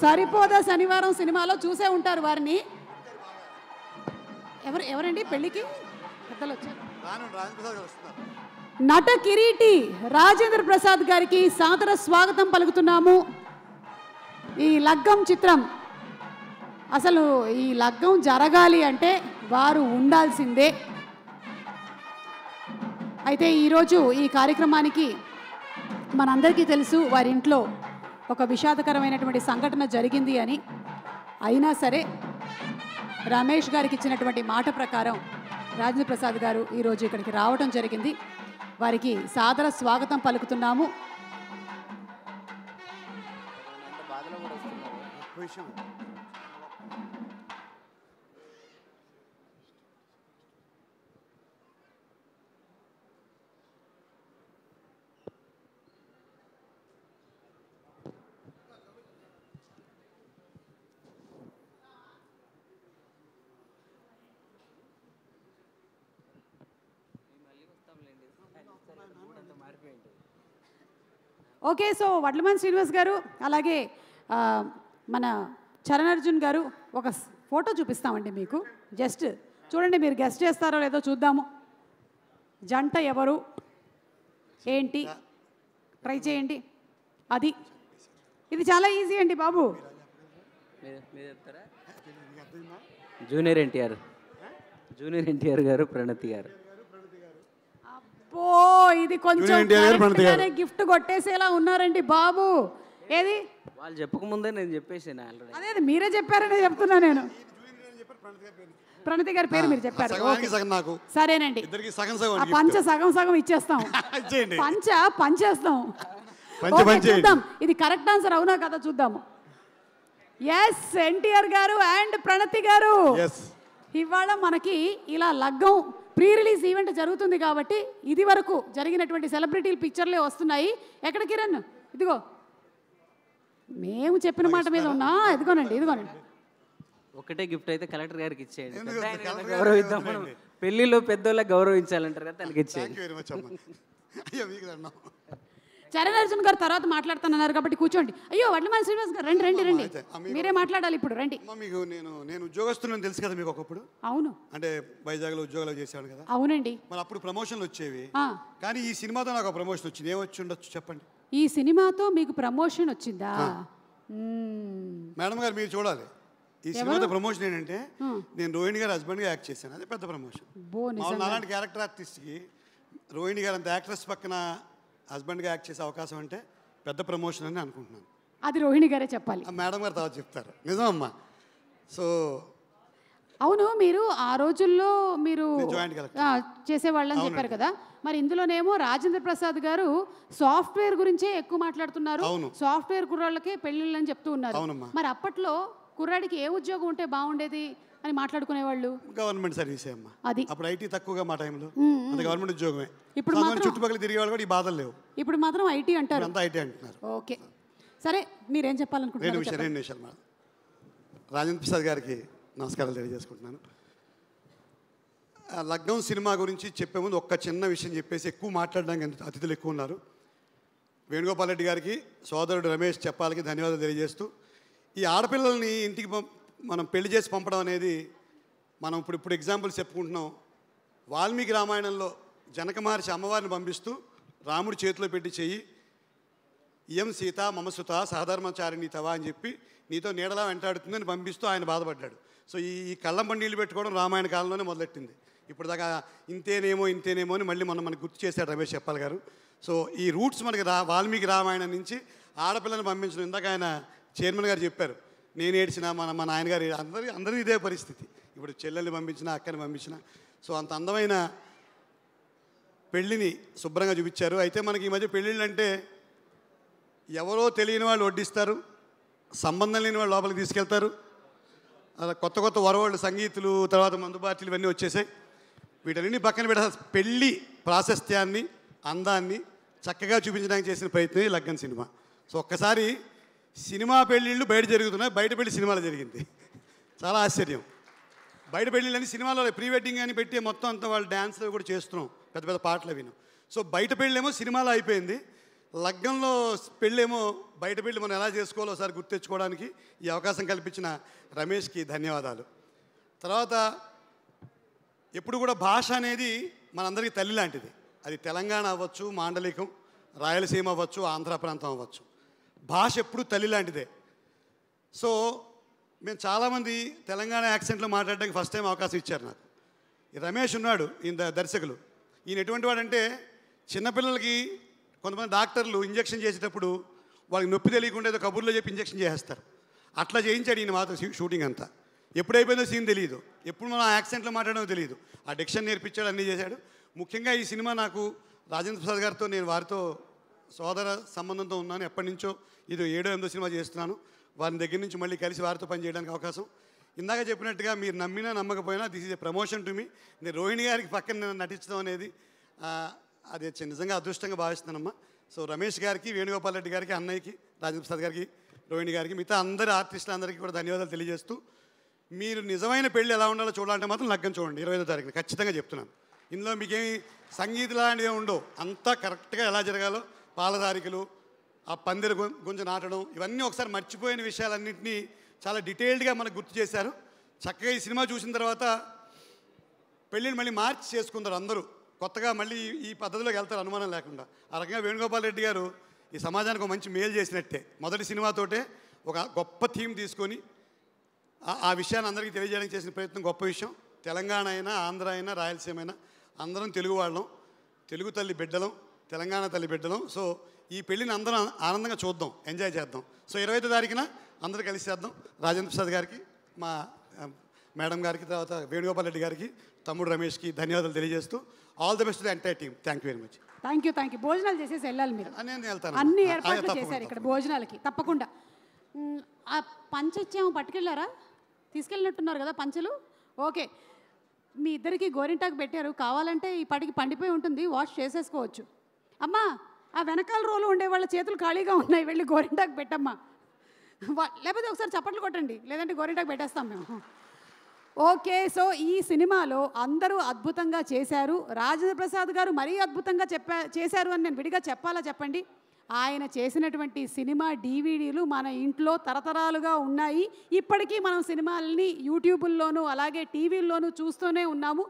Speaker 1: సరిపోదా శనివారం సినిమాలో చూసే ఉంటారు వారిని. ఎవరండి పెళ్ళికి పెద్దలు వచ్చారు? నట కిరీటి రాజేంద్ర ప్రసాద్ గారికి సాదర స్వాగతం పలుకుతున్నాము. ఈ లగ్గం చిత్రం, అసలు ఈ లగ్గం జరగాలి అంటే వారు ఉండాల్సిందే. అయితే ఈరోజు ఈ కార్యక్రమానికి మనందరికీ తెలుసు వారి ఇంట్లో ఒక విషాదకరమైనటువంటి సంఘటన జరిగింది అని. అయినా సరే రమేష్ గారికి ఇచ్చినటువంటి మాట ప్రకారం రాజేంద్ర ప్రసాద్ గారు ఈరోజు ఇక్కడికి రావడం జరిగింది. వారికి సాదర స్వాగతం పలుకుతున్నాము. ఓకే, సో వడ్లమాన్ శ్రీనివాస్ గారు అలాగే మన చరణ్ అర్జున్ గారు ఒక ఫోటో చూపిస్తామండి మీకు. జస్ట్ చూడండి, మీరు గెస్ట్ చేస్తారో లేదో చూద్దాము. జంట ఎవరు ఏంటి ట్రై చేయండి. అది ఇది చాలా ఈజీ అండి బాబు.
Speaker 13: జూనియర్ ఎన్టీఆర్ గారు, ప్రణతి గారు.
Speaker 1: అబ్బో, ఇది కొంచెం గిఫ్ట్ కొట్టేసేలా ఉన్నారండి బాబు. ఏది
Speaker 13: వాళ్ళు చెప్పకముందే నేను చెప్పేసాను ఆల్రెడీ.
Speaker 1: అదే మీరే చెప్పారని చెప్తున్నా నేను. ప్రణతి గారి పేరు మీరు చెప్పారు. సరేనండి, పంచ సగం సగం ఇచ్చేస్తాం. పంచేస్తాం. చూద్దాం ఇది కరెక్ట్ ఆన్సర్ అవునా కదా చూద్దాము. ఎస్, ఎన్టీఆర్ గారు అండ్ ప్రణతి గారు. ఇవాళ మనకి ఇలా లగ్గం ప్రీ రిలీజ్ ఈవెంట్ జరుగుతుంది కాబట్టి ఇది వరకు జరిగినటువంటి సెలబ్రిటీల పిక్చర్లే వస్తున్నాయి. ఎక్కడ కిరణ్? ఇదిగో మేము చెప్పిన మాట మీద ఉన్నా. ఇదిగోనండి.
Speaker 13: ఒకటే గిఫ్ట్ అయితే కలెక్టర్ గారికి ఇచ్చేయండి. గౌరవిద్దాం. పెళ్లిలో పెద్దోళ్ళకి గౌరవించాలంటారు కదా, తనకి ఇచ్చేయండి.
Speaker 1: చరణ్ అర్జున్ గారు తర్వాత మాట్లాడుతున్నారు కాబట్టి కూర్చోండి. అయ్యో, వడ్లమాన్ శ్రీనివాస్ గారు రండి. మీరే మాట్లాడాలి ఇప్పుడు, రండి.
Speaker 14: మీకు నేను ఉద్యోగస్తులను తెలుసు కదా మీకు ఒకప్పుడు.
Speaker 1: అవును,
Speaker 14: అంటే వైజాగ్లో ఉద్యోగాలు చేసేవాడు కదా.
Speaker 1: అవునండి.
Speaker 14: మరి అప్పుడు ప్రమోషన్లు వచ్చేవి, కానీ ఈ సినిమాతో నాకు ప్రమోషన్ వచ్చింది. ఏమొచ్చి ఉండొచ్చు చెప్పండి?
Speaker 1: ఈ సినిమాతో మీకు ప్రమోషన్ వచ్చిందా?
Speaker 14: మేడం గారు మీరు చూడాలి. ఈ సినిమాతో ప్రమోషన్ ఏంటంటే నేను రోహిణి గారి హస్బెండ్గా యాక్ట్ చేశాను. అదే పెద్ద ప్రమోషన్. అలాంటి క్యారెక్టర్ ఆర్టిస్ట్కి రోహిణి గారు అంత యాక్ట్రెస్ పక్కన హస్బెండ్గా యాక్ట్ చేసే అవకాశం అంటే పెద్ద ప్రమోషన్ అని అనుకుంటున్నాను.
Speaker 1: అది రోహిణి గారే చెప్పాలి.
Speaker 14: మేడం గారు తర్వాత చెప్తారు. నిజమమ్మా. సో
Speaker 1: అవును, మీరు ఆ రోజుల్లో మీరు చేసేవాళ్ళని చెప్పారు కదా. మరి ఇందులోనేమో రాజేంద్ర ప్రసాద్ గారు సాఫ్ట్వేర్ గురించే ఎక్కువ మాట్లాడుతున్నారు. సాఫ్ట్వేర్ కుర్రాళ్ళకే పెళ్ళిళ్ళని చెప్తూ ఉన్నారు. మరి అప్పట్లో కుర్రాడికి ఏ ఉద్యోగం ఉంటే బాగుండేది అని మాట్లాడుకునేవాళ్ళు?
Speaker 14: గవర్నమెంట్ సర్వీసే అమ్మా.
Speaker 1: అది
Speaker 14: అప్పుడు ఐటీ తక్కువగా మా టైంలో, అంత గవర్నమెంట్ ఉద్యోగమే.
Speaker 1: ఇప్పుడు
Speaker 14: చుట్టుపక్కల తిరిగే వాళ్ళు కూడా ఈ బాధలు లేవు.
Speaker 1: ఇప్పుడు మాత్రం ఐటీ అంటారు.
Speaker 14: అంతా ఐటీ అంటున్నారు.
Speaker 1: ఓకే, సరే మీరేం చెప్పాలనుకుంటున్నారు?
Speaker 14: రెండు నిమిషాలు మేడం. రాజేంద్ర ప్రసాద్ గారికి నమస్కారాలు తెలియజేసుకుంటున్నాను. లగ్గం సినిమా గురించి చెప్పే ముందు ఒక్క చిన్న విషయం చెప్పేసి ఎక్కువ మాట్లాడడానికి అతిథులు ఎక్కువ ఉన్నారు. వేణుగోపాల్ రెడ్డి గారికి, సోదరుడు రమేష్ చెప్పాలకి ధన్యవాదాలు తెలియజేస్తూ, ఈ ఆడపిల్లల్ని ఇంటికి మనం పెళ్లి చేసి పంపడం అనేది మనం ఇప్పుడు ఎగ్జాంపుల్స్ చెప్పుకుంటున్నాం. వాల్మీకి రామాయణంలో జనక మహర్షి అమ్మవారిని పంపిస్తూ రాముడి చేతిలో పెట్టి చెయ్యి, ఇయం సీత మమసుత సహధర్మచారిణి తవా అని చెప్పి నీతో నీడలా వెంటాడుతుందని పంపిస్తూ ఆయన బాధపడ్డాడు. సో ఈ కళ్ళంప నీళ్ళు పెట్టుకోవడం రామాయణ కాలంలోనే మొదలెట్టింది. ఇప్పుడు దాకా ఇంతేనేమో అని మళ్ళీ మనకు గుర్తు చేశాడు రమేష్ చెప్పాల్ గారు. సో ఈ రూట్స్ మనకి వాల్మీకి రామాయణం నుంచి ఆడపిల్లని పంపించడం. ఇందాక ఆయన చైర్మన్ గారు చెప్పారు, నేను ఏడ్చినా మా నాయనగారు, అందరూ ఇదే పరిస్థితి. ఇప్పుడు చెల్లెల్ని పంపించినా, అక్కని పంపించినా. సో అంత అందమైన పెళ్ళిని శుభ్రంగా చూపించారు. అయితే మనకి ఈ మధ్య పెళ్ళిళ్ళు అంటే ఎవరో తెలియని వాళ్ళు వడ్డిస్తారు, సంబంధం లేని వాళ్ళు లోపలికి తీసుకెళ్తారు. అలా కొత్త వరవాళ్ళు, సంగీతులు, తర్వాత మందు పార్టీలు ఇవన్నీ వచ్చేసాయి. వీటన్నింటినీ పక్కన పెట్టాలి. పెళ్ళి ప్రాశస్త్యాన్ని, అందాన్ని చక్కగా చూపించడానికి చేసిన ప్రయత్నం లగ్గం సినిమా. సో ఒక్కసారి సినిమా పెళ్ళిళ్ళు బయట జరుగుతున్నాయి, బయట పెళ్ళి సినిమాలో జరిగింది. చాలా ఆశ్చర్యం. బయట పెళ్ళిళ్ళని సినిమాలో ప్రీ వెడ్డింగ్ అని పెట్టి మొత్తం అంతా వాళ్ళు డ్యాన్స్లు కూడా చేస్తున్నాం, పెద్ద పాటలు విను. సో బయట పెళ్ళేమో సినిమాలో అయిపోయింది, లగ్గంలో పెళ్ళేమో బయట పెళ్ళి మనం ఎలా చేసుకోవాలో ఒకసారి గుర్తెచ్చుకోవడానికి ఈ అవకాశం కల్పించిన రమేష్కి ధన్యవాదాలు. తర్వాత ఎప్పుడు కూడా భాష అనేది మనందరికీ తల్లి లాంటిది. అది తెలంగాణ అవ్వచ్చు, మాండలికం, రాయలసీమ అవ్వచ్చు, ఆంధ్ర ప్రాంతం అవ్వచ్చు. భాష ఎప్పుడు తల్లి లాంటిదే. సో మేము చాలామంది తెలంగాణ యాక్సెంట్లో మాట్లాడడానికి ఫస్ట్ టైం అవకాశం ఇచ్చారు నాకు. ఈ రమేష్ ఉన్నాడు, ఈయన దర్శకులు. ఈయన ఎటువంటి వాడంటే చిన్నపిల్లలకి కొంతమంది డాక్టర్లు ఇంజక్షన్ చేసేటప్పుడు వాళ్ళకి నొప్పి తెలియకుండా ఏదో కబుర్లో చెప్పి ఇంజక్షన్ చేసేస్తారు. అట్లా చేయించాడు ఈయన మాత్రం షూటింగ్ అంతా. ఎప్పుడైపోయిందో సీన్ తెలియదు, ఎప్పుడు మనం యాక్సెంట్లో మాట్లాడడం తెలియదు. ఆ డిక్షన్ నేర్పించాడు, అన్నీ చేశాడు. ముఖ్యంగా ఈ సినిమా నాకు రాజేంద్ర ప్రసాద్ గారితో, నేను వారితో సోదర సంబంధంతో ఉన్నాను. ఎప్పటి నుంచో ఇది 7వ 8వ సినిమా చేస్తున్నాను. వారి దగ్గర నుంచి మళ్ళీ కలిసి వారితో పనిచేయడానికి అవకాశం. ఇందాక చెప్పినట్టుగా మీరు నమ్మినా నమ్మకపోయినా this is a promotion to me. నేను రోహిణి గారికి పక్కన నటించడం అనేది అది నిజంగా అదృష్టంగా భావిస్తున్నానమ్మా. సో రమేష్ గారికి, వేణుగోపాల్ రెడ్డి గారికి, అన్నయ్యకి, రాజేంద్ర ప్రసాద్ గారికి, రోహిణి గారికి, మిగతా అందరి ఆర్టిస్టులందరికీ కూడా ధన్యవాదాలు తెలియజేస్తూ, మీరు నిజమైన పెళ్ళి ఎలా ఉండాలో చూడాలంటే మాత్రం లగ్గం చూడండి 25వ తారీఖున. ఖచ్చితంగా చెప్తున్నాను. ఇందులో మీకేమి సంగీత లాంటివి ఉండవు, అంతా కరెక్ట్గా ఎలా జరగాలో పాలధారికలు, ఆ పందిరి గుంజ నాటడం, ఇవన్నీ ఒకసారి మర్చిపోయిన విషయాలన్నింటినీ చాలా డీటెయిల్డ్గా మనకు గుర్తు చేశారు. చక్కగా ఈ సినిమా చూసిన తర్వాత పెళ్ళిని మళ్ళీ మార్చి చేసుకుంటారు అందరూ, కొత్తగా మళ్ళీ ఈ పద్ధతిలోకి వెళ్తారు అనుమానం లేకుండా. ఆ రకంగా వేణుగోపాల్ రెడ్డి గారు ఈ సమాజానికి ఒక మంచి మేలు చేసినట్టే. మొదటి సినిమాతోటే ఒక గొప్ప థీమ్ తీసుకొని ఆ విషయాన్ని అందరికీ తెలియజేయడానికి చేసిన ప్రయత్నం గొప్ప విషయం. తెలంగాణ అయినా, ఆంధ్ర అయినా, రాయలసీమ అయినా అందరం తెలుగు వాళ్ళం, తెలుగు తల్లి బిడ్డలం, తెలంగాణ తల్లి బిడ్డలం. సో ఈ పెళ్ళిని అందరం ఆనందంగా చూద్దాం, ఎంజాయ్ చేద్దాం. సో 25వ తారీఖున అందరూ కలిసి చేద్దాం. రాజేంద్ర ప్రసాద్ గారికి, మా మేడం గారికి, తర్వాత వేణుగోపాల్ రెడ్డి గారికి, తమ్ముడు రమేష్కి ధన్యవాదాలు తెలియజేస్తూ all the best to the entire team. Thank you very much.
Speaker 1: Thank you. భోజనాలు చేసేసి వెళ్ళాలి మీరు.
Speaker 14: నేను వెళ్తాను.
Speaker 1: అన్ని ఏర్పాట్లు చేశారు ఇక్కడ భోజనాలకి, తప్పకుండా. ఆ పంచ ఇచ్చాము, పట్టుకెళ్ళారా? తీసుకెళ్ళినట్టున్నారు కదా పంచలు. ఓకే, మీ ఇద్దరికి గోరింటాకు పెట్టారు, కావాలంటే ఈ పడికి పండిపోయి ఉంటుంది, వాష్ చేసేసుకోవచ్చు. అమ్మా, ఆ వెనకాల రోలు ఉండే వాళ్ళ చేతులు ఖాళీగా ఉన్నాయి, వెళ్ళి గోరింటాకు పెట్టమ్మా. లేకపోతే ఒకసారి చప్పట్లు కొట్టండి, లేదంటే గోరింటాకు పెట్టేస్తాం మేము. ఓకే, సో ఈ సినిమాలో అందరూ అద్భుతంగా చేశారు. రాజేంద్ర ప్రసాద్ గారు మరీ అద్భుతంగా చేశారు అని నేను విడిగా చెప్పాలా చెప్పండి? ఆయన చేసినటువంటి సినిమా DVDలు మన ఇంట్లో తరతరాలుగా ఉన్నాయి. ఇప్పటికీ మనం సినిమాలని యూట్యూబుల్లోనూ అలాగే టీవీల్లోనూ చూస్తూనే ఉన్నాము.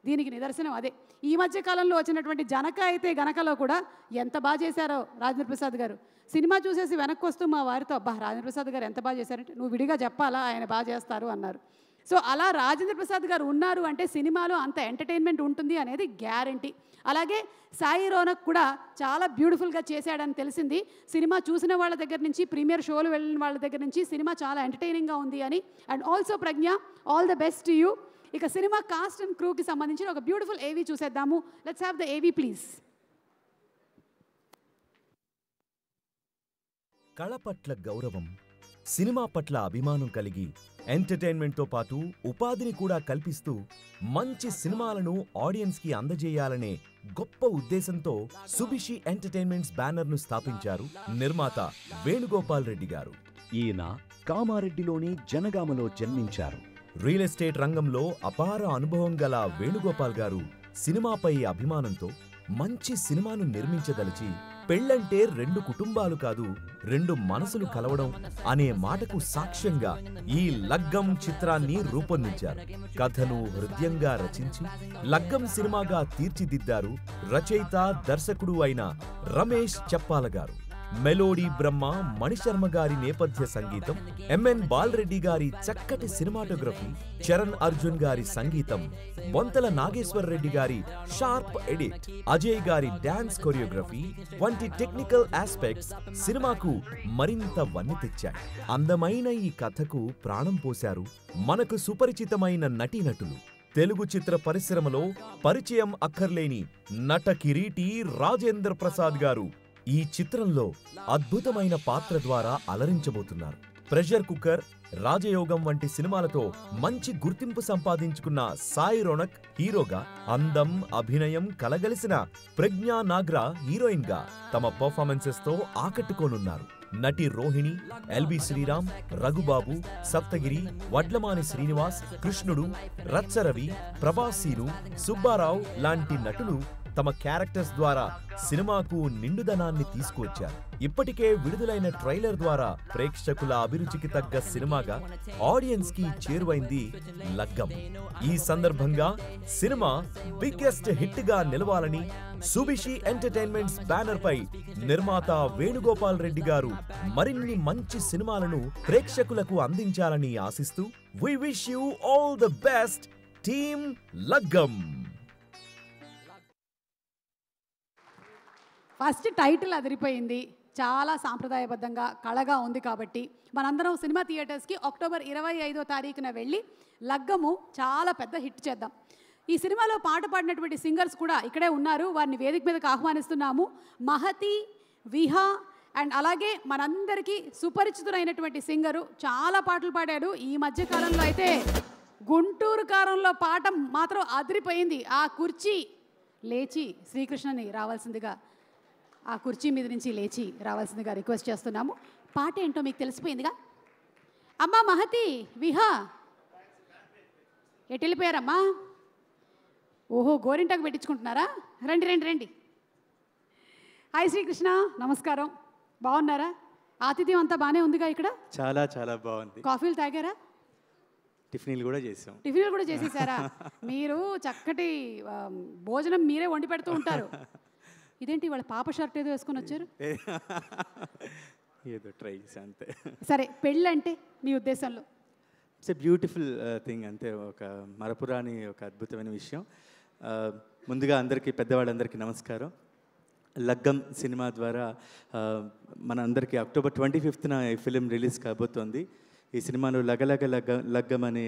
Speaker 1: దీనికి నిదర్శనం అదే. ఈ మధ్య కాలంలో వచ్చినటువంటి జనక అయితే గనకలో కూడా ఎంత బాగా చేశారో రాజేంద్ర ప్రసాద్ గారు. సినిమా చూసేసి వెనక్కి వస్తూ మా వారితో, అబ్బా రాజేంద్ర ప్రసాద్ గారు ఎంత బాగా చేశారంటే, నువ్వు విడిగా చెప్పాలా, ఆయన బాగా చేస్తారు అన్నారు. సో అలా రాజేంద్ర ప్రసాద్ గారు ఉన్నారు అంటే సినిమాలో అంత ఎంటర్టైన్మెంట్ ఉంటుంది అనేది గ్యారంటీ. అలాగే సాయి రోనక్ కూడా చాలా బ్యూటిఫుల్గా చేశాడని తెలిసింది. సినిమా చూసిన వాళ్ళ దగ్గర నుంచి, ప్రీమియర్ షోలు వెళ్ళిన వాళ్ళ దగ్గర నుంచి సినిమా చాలా ఎంటర్టైనింగ్గా ఉంది అని. And also Pragya, all the best to you. ఇక సినిమా కాస్ట్ అండ్ క్రూకి సంబంధించిన ఒక బ్యూటిఫుల్ ఏవీ చూసేద్దాము. Let's have the AV please.
Speaker 15: కళ పట్ల గౌరవం, సినిమా పట్ల అభిమానం కలిగి ఎంటర్టైన్మెంట్తో పాటు ఉపాధిని కూడా కల్పిస్తూ మంచి సినిమాలను ఆడియన్స్కి అందజేయాలనే గొప్ప ఉద్దేశంతో సుభిషి ఎంటర్టైన్మెంట్స్ బ్యానర్ను స్థాపించారు నిర్మాత వేణుగోపాల్ రెడ్డి గారు.
Speaker 16: ఈయన కామారెడ్డిలోని జనగామలో జన్మించారు.
Speaker 15: రియల్ ఎస్టేట్ రంగంలో అపార అనుభవం గల వేణుగోపాల్ గారు సినిమాపై అభిమానంతో మంచి సినిమాను నిర్మించదలిచి పెళ్ళంటే 2 కుటుంబాలు కాదు, 2 మనసులు కలవడం అనే మాటకు సాక్ష్యంగా ఈ లగ్గం చిత్రాన్ని రూపొందించారు. కథను హృదయంగా రచించి లగ్గం సినిమాగా తీర్చిదిద్దారు రచయిత, దర్శకుడు అయిన రమేష్ చెప్పాల గారు. మెలోడీ బ్రహ్మ మణిశర్మ గారి నేపథ్య సంగీతం, MN బాలరెడ్డి గారి చక్కటి సినిమాటోగ్రఫీ, చరణ్ అర్జున్ గారి సంగీతం, బొంతల నాగేశ్వర రెడ్డి గారి షార్ప్ ఎడిట్, అజయ్ గారి డాన్స్ కొరియోగ్రఫీ వంటి టెక్నికల్ ఆస్పెక్ట్స్ సినిమాకు మరింత వన్నె తెచ్చాయి. అందమైన ఈ కథకు ప్రాణం పోశారు మనకు సుపరిచితమైన నటీనటులు. తెలుగు చిత్ర పరిశ్రమలో పరిచయం అక్కర్లేని నట కిరీటి రాజేంద్ర ప్రసాద్ గారు ఈ చిత్రంలో అద్భుతమైన పాత్ర ద్వారా అలరించబోతున్నారు. ప్రెషర్ కుక్కర్, రాజయోగం వంటి సినిమాలతో మంచి గుర్తింపు సంపాదించుకున్న సాయి రోనక్ హీరోగా, అందం, అభినయం కలగలిసిన ప్రజ్ఞా నాగ్రా హీరోయిన్ గా తమ పర్ఫార్మెన్సెస్ తో ఆకట్టుకోనున్నారు. నటి రోహిణి, ఎల్బి శ్రీరామ్, రఘుబాబు, సప్తగిరి, వడ్లమాని శ్రీనివాస్, కృష్ణుడు, రచ్చరవి, ప్రభాసీను, సుబ్బారావు లాంటి నటులు తమ క్యారెక్టర్స్ ద్వారా సినిమాకు నిండుదనాన్ని తీసుకువచ్చారు. ఇప్పటికే విడుదలైన ట్రైలర్ ద్వారా ప్రేక్షకుల అభిరుచికి తగ్గ సినిమాగా ఆడియన్స్ కి చేరువైంది లగ్గం. ఈ సందర్భంగా సినిమా బిగ్గెస్ట్ హిట్ గా నిలవాలని సుభిషి ఎంటర్టైన్మెంట్స్ బ్యానర్ పై నిర్మాత వేణుగోపాల్ రెడ్డి గారు మరిన్ని మంచి సినిమాలను ప్రేక్షకులకు అందించాలని ఆశిస్తూ we wish you all the best team Laggam.
Speaker 1: First title అదిరిపోయింది, చాలా సాంప్రదాయబద్ధంగా కళగా ఉంది. కాబట్టి మనందరం సినిమా థియేటర్స్కి అక్టోబర్ 25వ తారీఖున వెళ్ళి లగ్గము చాలా పెద్ద హిట్ చేద్దాం. ఈ సినిమాలో పాట పాడినటువంటి సింగర్స్ కూడా ఇక్కడే ఉన్నారు, వారిని వేదిక మీదకి ఆహ్వానిస్తున్నాము. మహతి, విహా అండ్ అలాగే మనందరికీ సుపరిచితులైనటువంటి సింగరు, చాలా పాటలు పాడాడు. ఈ మధ్య కాలంలో అయితే గుంటూరు కారంలో పాట మాత్రం అదిరిపోయింది. ఆ కుర్చీ లేచి శ్రీకృష్ణని రావాల్సిందిగా, ఆ కుర్చీ మీద నుంచి లేచి రావాల్సిందిగా రిక్వెస్ట్ చేస్తున్నాము. పాట ఏంటో మీకు తెలిసిపోయిందిగా. అమ్మా మహతి, విహా ఎటు వెళ్ళిపోయారమ్మా? ఓహో, గోరింటాకు పెట్టించుకుంటున్నారా? రండి రండి రండి. హాయ్ శ్రీకృష్ణ, నమస్కారం. బాగున్నారా? ఆతిథ్యం అంతా బాగానే ఉందిగా ఇక్కడ?
Speaker 17: చాలా చాలా బాగుంది.
Speaker 1: కాఫీలు తాగారా?
Speaker 17: టిఫిన్లు కూడా చేసాం.
Speaker 1: టిఫిన్లు కూడా చేసేసారా? మీరు చక్కటి భోజనం మీరే వండి పెడుతూ ఉంటారు. ఇదేంటి వాళ్ళ పాప షర్ట్ ఏదో వేసుకొని వచ్చారు?
Speaker 17: ఏదో ట్రై చేసా అంతే.
Speaker 1: సరే, పెళ్ళి అంటే మీ ఉద్దేశంలో?
Speaker 17: ఇట్స్ ఎ బ్యూటిఫుల్ థింగ్, అంతే. ఒక మరపురాని ఒక అద్భుతమైన విషయం. ముందుగా అందరికీ, పెద్దవాళ్ళందరికీ నమస్కారం. లగ్గం సినిమా ద్వారా మన అందరికీ అక్టోబర్ 25న ఈ ఫిలిం రిలీజ్ కాబోతోంది. ఈ సినిమాలో లగలగ లగ్గం అనే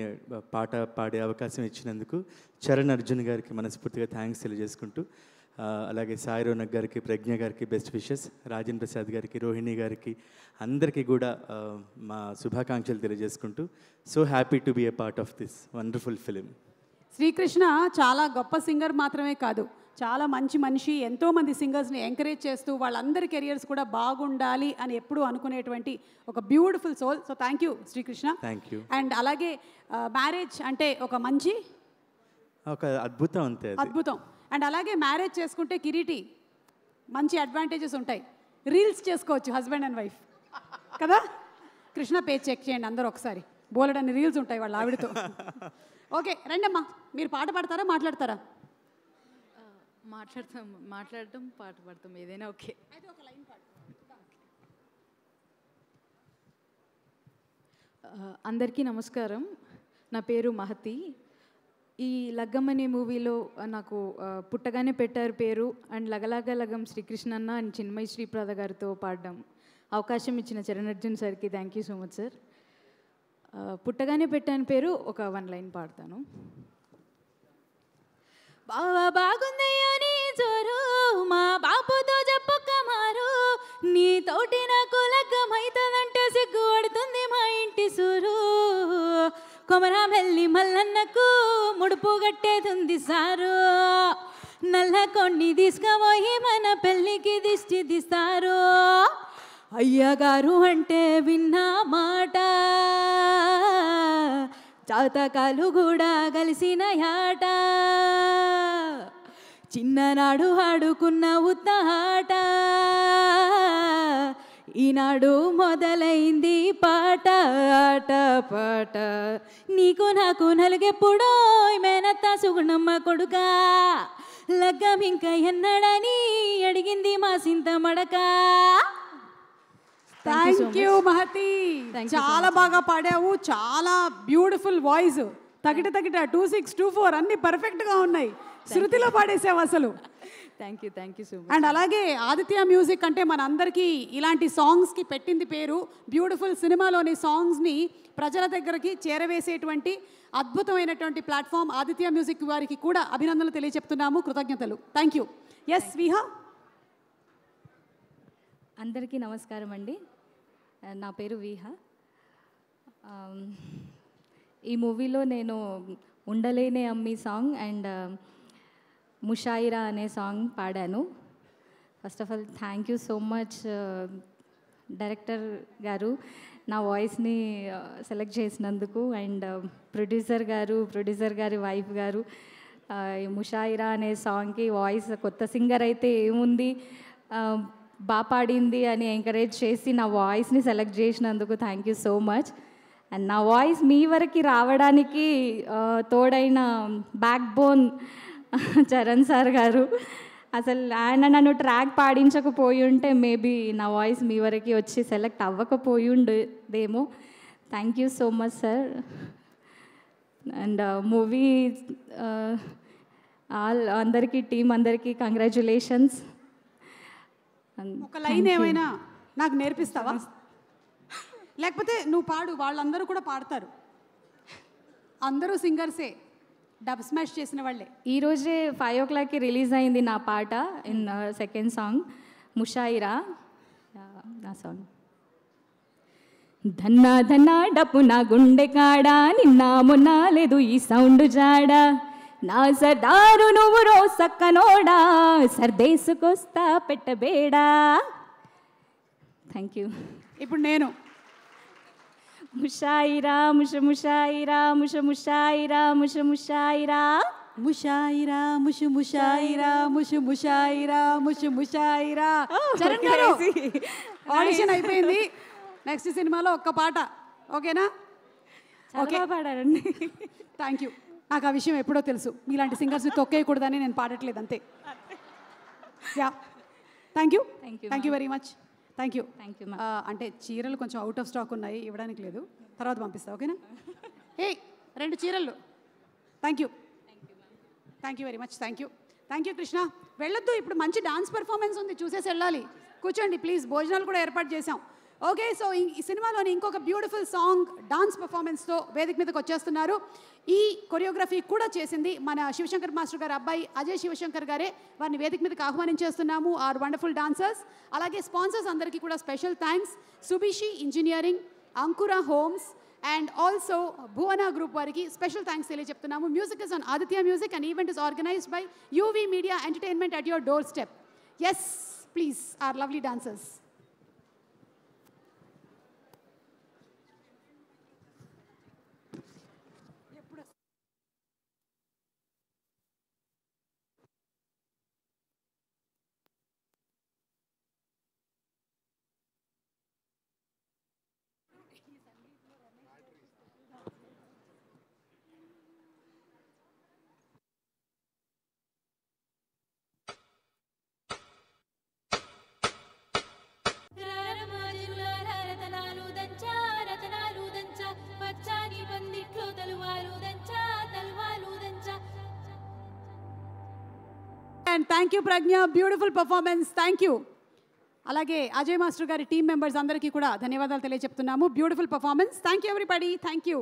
Speaker 17: పాట పాడే అవకాశం ఇచ్చినందుకు చరణ్ అర్జున్ గారికి మనస్ఫూర్తిగా థ్యాంక్స్ తెలియజేసుకుంటూ, అలాగే సాయి రోనక్ గారికి, ప్రజ్ఞ గారికి బెస్ట్ విషెస్, రాజేంద్ర ప్రసాద్ గారికి, రోహిణి గారికి అందరికీ కూడా మా శుభాకాంక్షలు తెలియజేసుకుంటూ, so happy to be a part of this wonderful film.
Speaker 1: Sri Krishna చాలా గొప్ప సింగర్ మాత్రమే కాదు, చాలా మంచి మనిషి. ఎంతోమంది సింగర్స్ని ఎంకరేజ్ చేస్తూ వాళ్ళందరి కెరియర్స్ కూడా బాగుండాలి అని ఎప్పుడూ అనుకునేటువంటి ఒక beautiful soul. So thank you Sri Krishna.
Speaker 17: Thank you.
Speaker 1: And అలాగే మ్యారేజ్ అంటే ఒక మంచి
Speaker 17: ఒక అద్భుతం, అంతే,
Speaker 1: అద్భుతం. అండ్ అలాగే మ్యారేజ్ చేసుకుంటే కిరీటి మంచి అడ్వాంటేజెస్ ఉంటాయి. రీల్స్ చేసుకోవచ్చు హస్బెండ్ అండ్ వైఫ్ కదా. కృష్ణ పేజ్ చెక్ చేయండి అందరూ ఒకసారి, బోలెడన్ని రీల్స్ ఉంటాయి వాళ్ళ ఆవిడతో. ఓకే, రండమ్మా. మీరు పాట పాడతారా, మాట్లాడతారా?
Speaker 18: మాట్లాడటం, పాట పాడతాం, ఏదైనా ఓకే. అందరికీ నమస్కారం. నా పేరు మహతి. ఈ లగ్గం అనే మూవీలో నాకు పుట్టగానే పెట్టారు పేరు అండ్ లగలాగ లగం శ్రీకృష్ణన్న అండ్ చిన్మయి శ్రీప్రద గారితో పాడడం అవకాశం ఇచ్చిన చరణ్ అర్జున్ సార్కి thank you so much sir. పుట్టగానే పెట్టాను పేరు, ఒక 1 లైన్ పాడతాను. బావా బాగుందయ్యో నీ జోరు, మా బాపుతో చెప్పుక మారు, నీ తోటి నాకు లగ్గమైతదంటే సిగ్గు పడుతుంది మా ఇంటి సూరు, కొమరామెల్లి మల్లన్నకు ముడుపు గట్టేదుంది సారు, నల్ల కొన్ని తీసుకుపోయి మన పెళ్ళికి దిష్టి తీస్తారు, అయ్యగారు అంటే విన్నా మాట, జాతకాలు కూడా కలిసిన యాట, చిన్ననాడు ఆడుకున్న ఉత్తాట, ఈనాడు మొదలైంది పాట ఆట పాట, నీకు నాకు నలుగెప్పుడో మేనత్త సుగుణమ్మ కొడుక, లగ్గం ఇంకా ఎన్నడని అడిగింది మా సింత మడక.
Speaker 1: థ్యాంక్ యూ మహతి, చాలా బాగా పాడావు. చాలా బ్యూటిఫుల్ వాయిస్. తగిట 2624 అన్ని పర్ఫెక్ట్గా ఉన్నాయి. శృతిలో పాడేసావు అసలు.
Speaker 18: Thank you so much.
Speaker 1: And అలాగే ఆదిత్య మ్యూజిక్ అంటే మన అందరికీ ఇలాంటి సాంగ్స్కి పెట్టింది పేరు. బ్యూటిఫుల్ సినిమాలోని సాంగ్స్ని ప్రజల దగ్గరికి చేరవేసేటువంటి అద్భుతమైనటువంటి ప్లాట్ఫామ్ ఆదిత్య మ్యూజిక్ వారికి కూడా అభినందనలు తెలియజెప్తున్నాము, కృతజ్ఞతలు. Thank you. ఎస్ విహా.
Speaker 19: అందరికీ నమస్కారం అండి. నా పేరు విహా. ఈ మూవీలో నేను ఉండలేనే అమ్మి సాంగ్ అండ్ ముషాయిరా అనే సాంగ్ పాడాను. First of all thank you so much director గారు నా వాయిస్ని సెలెక్ట్ చేసినందుకు, అండ్ ప్రొడ్యూసర్ గారి వైఫ్ గారు. ముషాయిరా అనే సాంగ్కి వాయిస్ కొత్త సింగర్ అయితే ఏముంది బాగా పాడింది అని ఎంకరేజ్ చేసి నా వాయిస్ని సెలెక్ట్ చేసినందుకు thank you so much. And నా వాయిస్ మీ వరకు రావడానికి తోడైన బ్యాక్ బోన్ చరణ్ సార్ గారు. అసలు ఆయన నన్ను ట్రాక్ పాడించకపోయి ఉంటే మేబీ నా వాయిస్ మీ వరకు వచ్చి సెలెక్ట్ అవ్వకపోయి ఉండేదేమో. Thank you so much sir. And movie అందరికీ టీం అందరికీ కంగ్రాచ్యులేషన్స్.
Speaker 1: ఒక లైన్ ఏమైనా నాకు నేర్పిస్తావా? లేకపోతే నువ్వు పాడు, వాళ్ళందరూ కూడా పాడతారు. అందరూ సింగర్సే, డబ్ స్మాష్ చేసిన వాళ్ళే.
Speaker 19: ఈరోజే 5 o'clockకి రిలీజ్ అయింది నా పాట, ఇన్ సెకండ్ సాంగ్ ముషాయిరా. నా సాంగ్ ధన్నా ధన్నా డప్పు నా గుండె కాడా, నిన్న మొన్న లేదు ఈ సౌండ్ జాడా, నా సర్దారు నువ్వు రో సక్కనోడా, సర్దేసుకొస్తా పెట్టబేడా. Thank you.
Speaker 1: ఇప్పుడు నేను
Speaker 19: ముషాయిరా ముషాయిరా ముషాయిరా ముషాయిరా
Speaker 1: ముషాయిరా ముషాయిరా ముషాయిరా ముషాయిరా. చరణ్ గారు ఆడిషన్ అయిపోయింది. నెక్స్ట్ సినిమాలో ఒక్క పాట, ఓకేనా? ఓకే
Speaker 19: పాడారండి.
Speaker 1: Thank you. నాకు ఆ విషయం ఎప్పుడో తెలుసు, మీలాంటి సింగర్స్ తొక్కేయకూడదని నేను పాడట్లేదు అంతే. Yeah, thank you very much. Thank you. అంటే చీరలు కొంచెం అవుట్ ఆఫ్ స్టాక్ ఉన్నాయి, ఇవ్వడానికి లేదు, తర్వాత పంపిస్తా, ఓకేనా? 2 చీరలు. Thank you very much. Thank you Krishna. వెళ్ళొద్దు, ఇప్పుడు మంచి డాన్స్ పెర్ఫార్మెన్స్ ఉంది, చూసేసి వెళ్ళాలి. కూర్చోండి ప్లీజ్, భోజనాలు కూడా ఏర్పాటు చేసాం. ఓకే, సో ఈ సినిమాలోని ఇంకొక బ్యూటిఫుల్ సాంగ్ డాన్స్ పర్ఫార్మెన్స్తో వేదిక మీదకి వచ్చేస్తున్నారు. ఈ కొరియోగ్రఫీ కూడా చేసింది మన శివశంకర్ మాస్టర్ గారు అబ్బాయి అజయ్ శివశంకర్ గారే. వారిని వేదిక మీదకి ఆహ్వానించేస్తున్నాము. Are wonderful dancers. అలాగే స్పాన్సర్స్ అందరికీ కూడా స్పెషల్ థ్యాంక్స్. సుబిషి engineering, Ankura homes and also Bhuvana group వారికి స్పెషల్ థ్యాంక్స్ తెలియజెప్తున్నాము. Music is on Aditya music and event is organised by UV media entertainment at your doorstep. Yes please, are lovely dancers. And thank you Pragna, beautiful performance. Thank you. అలాగే Ajay master గారి team members అందరికీ కూడా ధన్యవాదాలు తెలియజెప్తున్నాము. Beautiful performance. Thank you everybody. Thank you.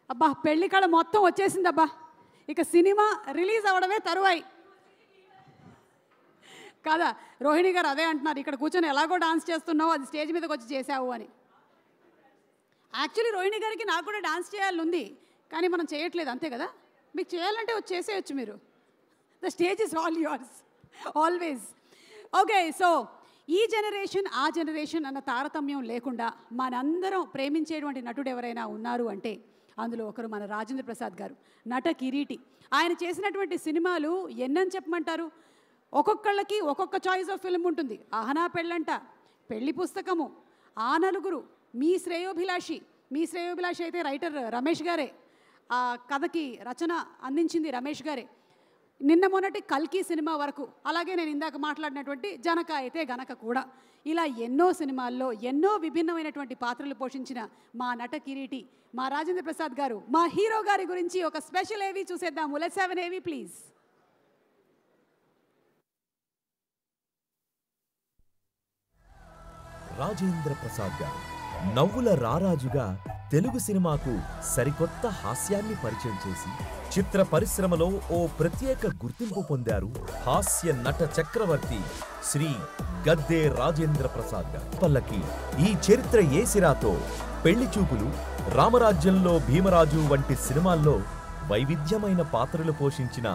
Speaker 1: అబ్బా, పెళ్లి కళ మొత్తం వచ్చేసింది అబ్బా. ఇక సినిమా రిలీజ్ అవ్వడమే తరువాయి కాదా? రోహిణి గారు అదే అంటున్నారు, ఇక్కడ కూర్చొని ఎలాగో డాన్స్ చేస్తున్నావు, అది స్టేజ్ మీదకి వచ్చి చేసావు అని. యాక్చువల్లీ రోహిణి గారికి నాకు కూడా డాన్స్ చేయాలని ఉంది, కానీ మనం చేయట్లేదు, అంతే కదా? మీకు చేయాలంటే వచ్చి చేసేయచ్చు మీరు. The stage is all yours always. Okay, so ఈ జనరేషన్ ఆ జనరేషన్ అన్న తారతమ్యం లేకుండా మనందరం ప్రేమించేటువంటి నటుడు ఎవరైనా ఉన్నారు అంటే అందులో ఒకరు మన రాజేంద్ర ప్రసాద్ గారు, నట కిరీటి. ఆయన చేసినటువంటి సినిమాలు ఎన్నని చెప్పమంటారు? ఒక్కొక్కళ్ళకి ఒక్కొక్క చాయిస్ ఆఫ్ ఫిల్మ్ ఉంటుంది. ఆహనా పెళ్ళంట, పెళ్లి పుస్తకము, ఆ నలుగురు, మీ శ్రేయోభిలాషి అయితే రైటర్ రమేష్ గారే, ఆ కథకి రచన అందించింది రమేష్ గారే. నిన్న మొన్నటి కల్కి సినిమా వరకు, అలాగే నేను ఇందాక మాట్లాడినటువంటి జనక అయితే గనక కూడా, ఇలా ఎన్నో సినిమాల్లో ఎన్నో విభిన్నమైనటువంటి పాత్రలు పోషించిన మా నట కిరీటి, మా రాజేంద్ర ప్రసాద్ గారు, మా హీరో గారి గురించి ఒక స్పెషల్ ఏవి చూసేద్దాము. లెట్స్ హావ్ ఎన్ ఏవి ప్లీజ్.
Speaker 15: రాజేంద్ర ప్రసాద్ గారు నవ్వుల రారాజుగా తెలుగు సినిమాకు సరికొత్త హాస్యాన్ని పరిచయం చేసి చిత్ర పరిశ్రమలో ఓ ప్రత్యేక గుర్తింపు పొందారు హాస్య నట చక్రవర్తి శ్రీ గద్దే రాజేంద్ర ప్రసాద్ గారు. పల్లకి, ఈ చరిత్ర ఏసిరాతో, పెళ్లి చూపులు, రామరాజ్యంలో భీమరాజు వంటి సినిమాల్లో వైవిధ్యమైన పాత్రలు పోషించిన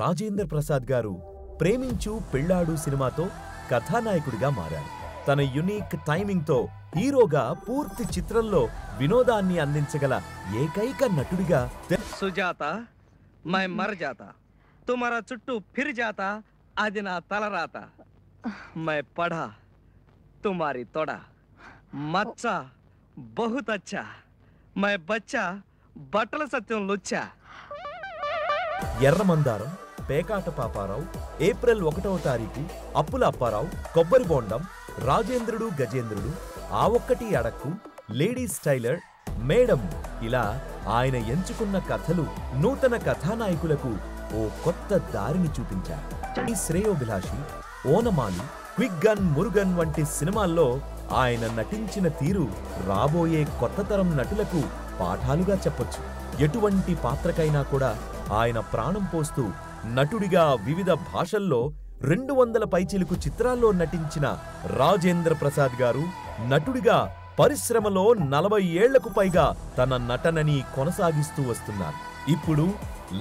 Speaker 15: రాజేంద్ర ప్రసాద్ గారు ప్రేమించు పెళ్ళాడు సినిమాతో కథానాయకుడిగా మారారు. తన యునిక్ టైమింగ్తో హీరోగా పూర్తి చిత్రంలో వినోదాన్ని అందించగల ఏకైక నటుడిగా
Speaker 20: సుజాత మై మర్ జాతా తుమారా చుట్టూ ఫిర్ జాతా అది నా తలరాత మై పఢా తుమారి తొడ మచ్చ బహుత్ అచ్చా మై బచ్చా బట్టల సత్యం లుచ్చా.
Speaker 15: ఎర్రమందారం, పేకాట పాపారావు, ఏప్రిల్ 1వ తారీఖు, అప్పుల అప్పారావు, కొబ్బరి బోండం, రాజేంద్రుడు గజేంద్రుడు, ఆ ఒక్కటి అడక్కు, లేడీస్ టైలర్, మేడం, ఇలా ఆయన ఎంచుకున్న కథలు నూతన కథానాయకులకు ఓ కొత్త దారిని చూపించారు. ఈ శ్రేయోభిలాషి, ఓనమాలు, క్విక్ గన్, మురుగన్ వంటి సినిమాల్లో ఆయన నటించిన తీరు రాబోయే కొత్త తరం నటులకు పాఠాలుగా చెప్పొచ్చు. ఎటువంటి పాత్రకైనా కూడా ఆయన ప్రాణం పోస్తూ నటుడిగా వివిధ భాషల్లో 200 పైచిలుకు చిత్రాల్లో నటించిన రాజేంద్ర ప్రసాద్ గారు నటుడిగా పరిశ్రమలో 40 ఏళ్లకు పైగా తన నటనని కొనసాగిస్తూ వస్తున్నారు. ఇప్పుడు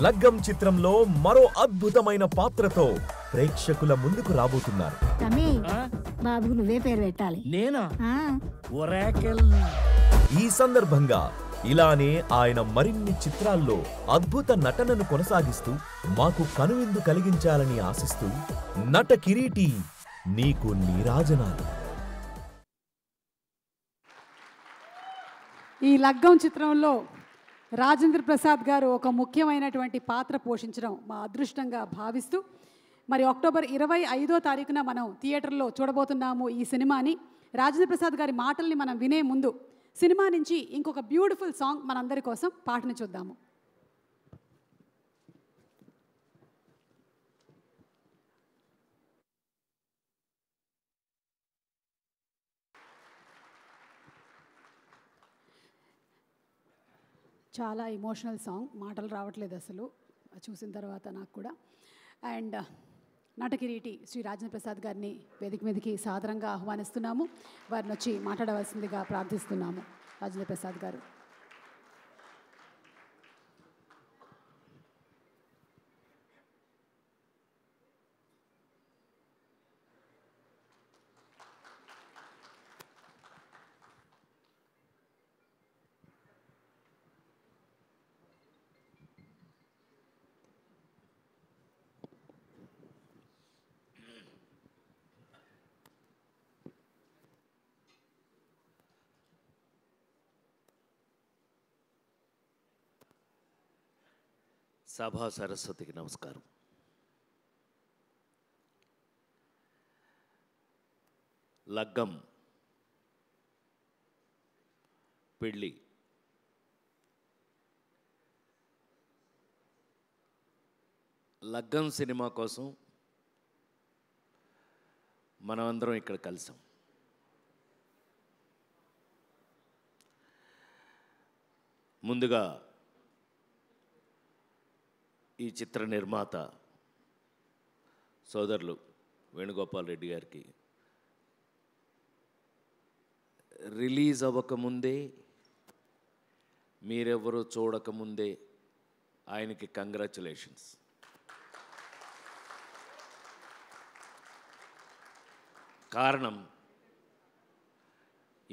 Speaker 15: లగ్గం చిత్రంలో మరో అద్భుతమైన పాత్రతో ప్రేక్షకుల ముందుకు రాబోతున్నారు.
Speaker 21: బాబుకు నువ్వే పేరు పెట్టాలి.
Speaker 3: నేనా?
Speaker 15: ఈ సందర్భంగా ఇలానే ఆయన మరిన్ని చిత్రాల్లో అద్భుత నటనను కొనసాగిస్తూ మాకు కనువిందు కలిగించాలని ఆశిస్తూ నట కిరీటి నీకు నీరాజనాలు.
Speaker 1: ఈ లగ్గం చిత్రంలో రాజేంద్ర ప్రసాద్ గారు ఒక ముఖ్యమైనటువంటి పాత్ర పోషించడం మా అదృష్టంగా భావిస్తూ మరి అక్టోబర్ 25వ తారీఖున మనం థియేటర్లో చూడబోతున్నాము ఈ సినిమాని. రాజేంద్ర ప్రసాద్ గారి మాటల్ని మనం వినే ముందు సినిమా నుంచి ఇంకొక బ్యూటిఫుల్ సాంగ్ మనందరి కోసం పాటను చూద్దాము. చాలా ఎమోషనల్ సాంగ్, మాటలు రావట్లేదు అసలు చూసిన తర్వాత నాకు కూడా. అండ్ నటకిరీటి శ్రీ రాజేంద్ర ప్రసాద్ గారిని వేదిక మీదకి సాదరంగా ఆహ్వానిస్తున్నాము. వారిని వచ్చి మాట్లాడవలసిందిగా ప్రార్థిస్తున్నాము. రాజేంద్ర ప్రసాద్ గారు.
Speaker 2: సభా సరస్వతికి నమస్కారం. లగ్గం పెళ్ళి లగ్గం సినిమా కోసం మనమందరం ఇక్కడ కలిసాం. ముందుగా ఈ చిత్ర నిర్మాత సోదరులు వేణుగోపాల్ రెడ్డి గారికి రిలీజ్ అవ్వకముందే, మీరెవరూ చూడకముందే ఆయనకి కంగ్రాచులేషన్స్. కారణం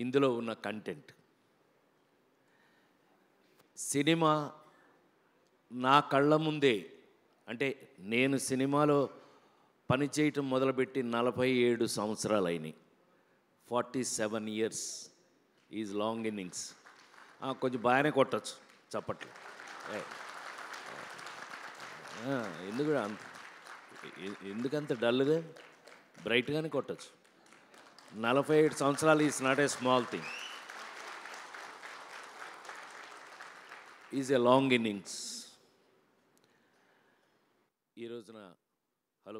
Speaker 2: ఇందులో ఉన్న కంటెంట్. సినిమా నా కళ్ళ ముందే, అంటే నేను సినిమాలో పనిచేయటం మొదలుపెట్టి 47 సంవత్సరాలు అయినాయి. 47 years ఈజ్ లాంగ్ ఇన్నింగ్స్. కొంచెం బాగానే కొట్టచ్చు చప్పట్లు. ఎందుకంత డల్గా, బ్రైట్గానే కొట్టచ్చు. 47 సంవత్సరాలు is not a small thing, is a long innings. ఈ రోజున హలో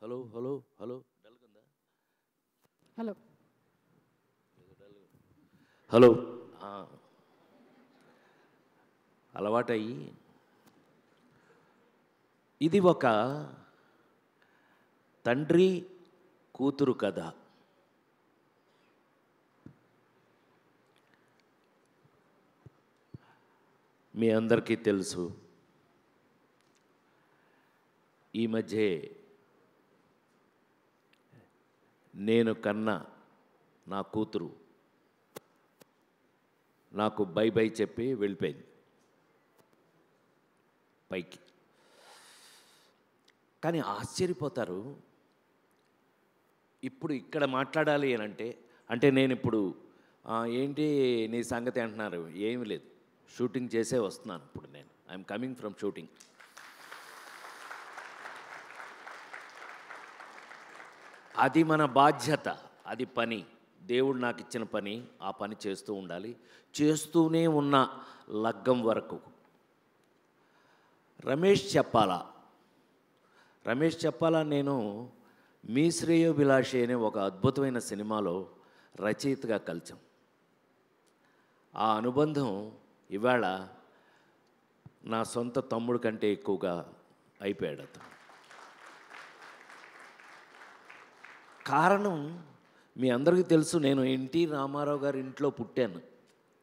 Speaker 2: హలో హలో హలో డల్గుందా?
Speaker 1: హలో
Speaker 2: హలో అలవాటయ్యి ఇది ఒక తండ్రి కూతురు కథ. మీ అందరికీ తెలుసు, ఈ మధ్య నేను కన్నా నా కూతురు నాకు బై బై చెప్పి వెళ్ళిపోయింది పైకి. కానీ ఆశ్చర్యపోతారు, ఇప్పుడు ఇక్కడ మాట్లాడాలి అని అంటే నేను ఇప్పుడు ఏంటి నీ సంగతి అంటున్నారు? ఏమీ లేదు, షూటింగ్ చేసే వస్తున్నాను ఇప్పుడు. నేను ఐఎమ్ కమింగ్ ఫ్రమ్ షూటింగ్. అది మన బాధ్యత, అది పని, దేవుడు నాకు ఇచ్చిన పని. ఆ పని చేస్తూ ఉండాలి, చేస్తూనే ఉన్న లగ్గం వరకు. రమేష్ చెప్పాలా నేను మీ శ్రేయోభిలాషి అనే ఒక అద్భుతమైన సినిమాలో రచయితగా కలిసాం. ఆ అనుబంధం ఇవాళ నా సొంత తమ్ముడు కంటే ఎక్కువగా అయిపోయాడు అతను. కారణం మీ అందరికీ తెలుసు, నేను ఎన్టీ రామారావు గారి ఇంట్లో పుట్టాను,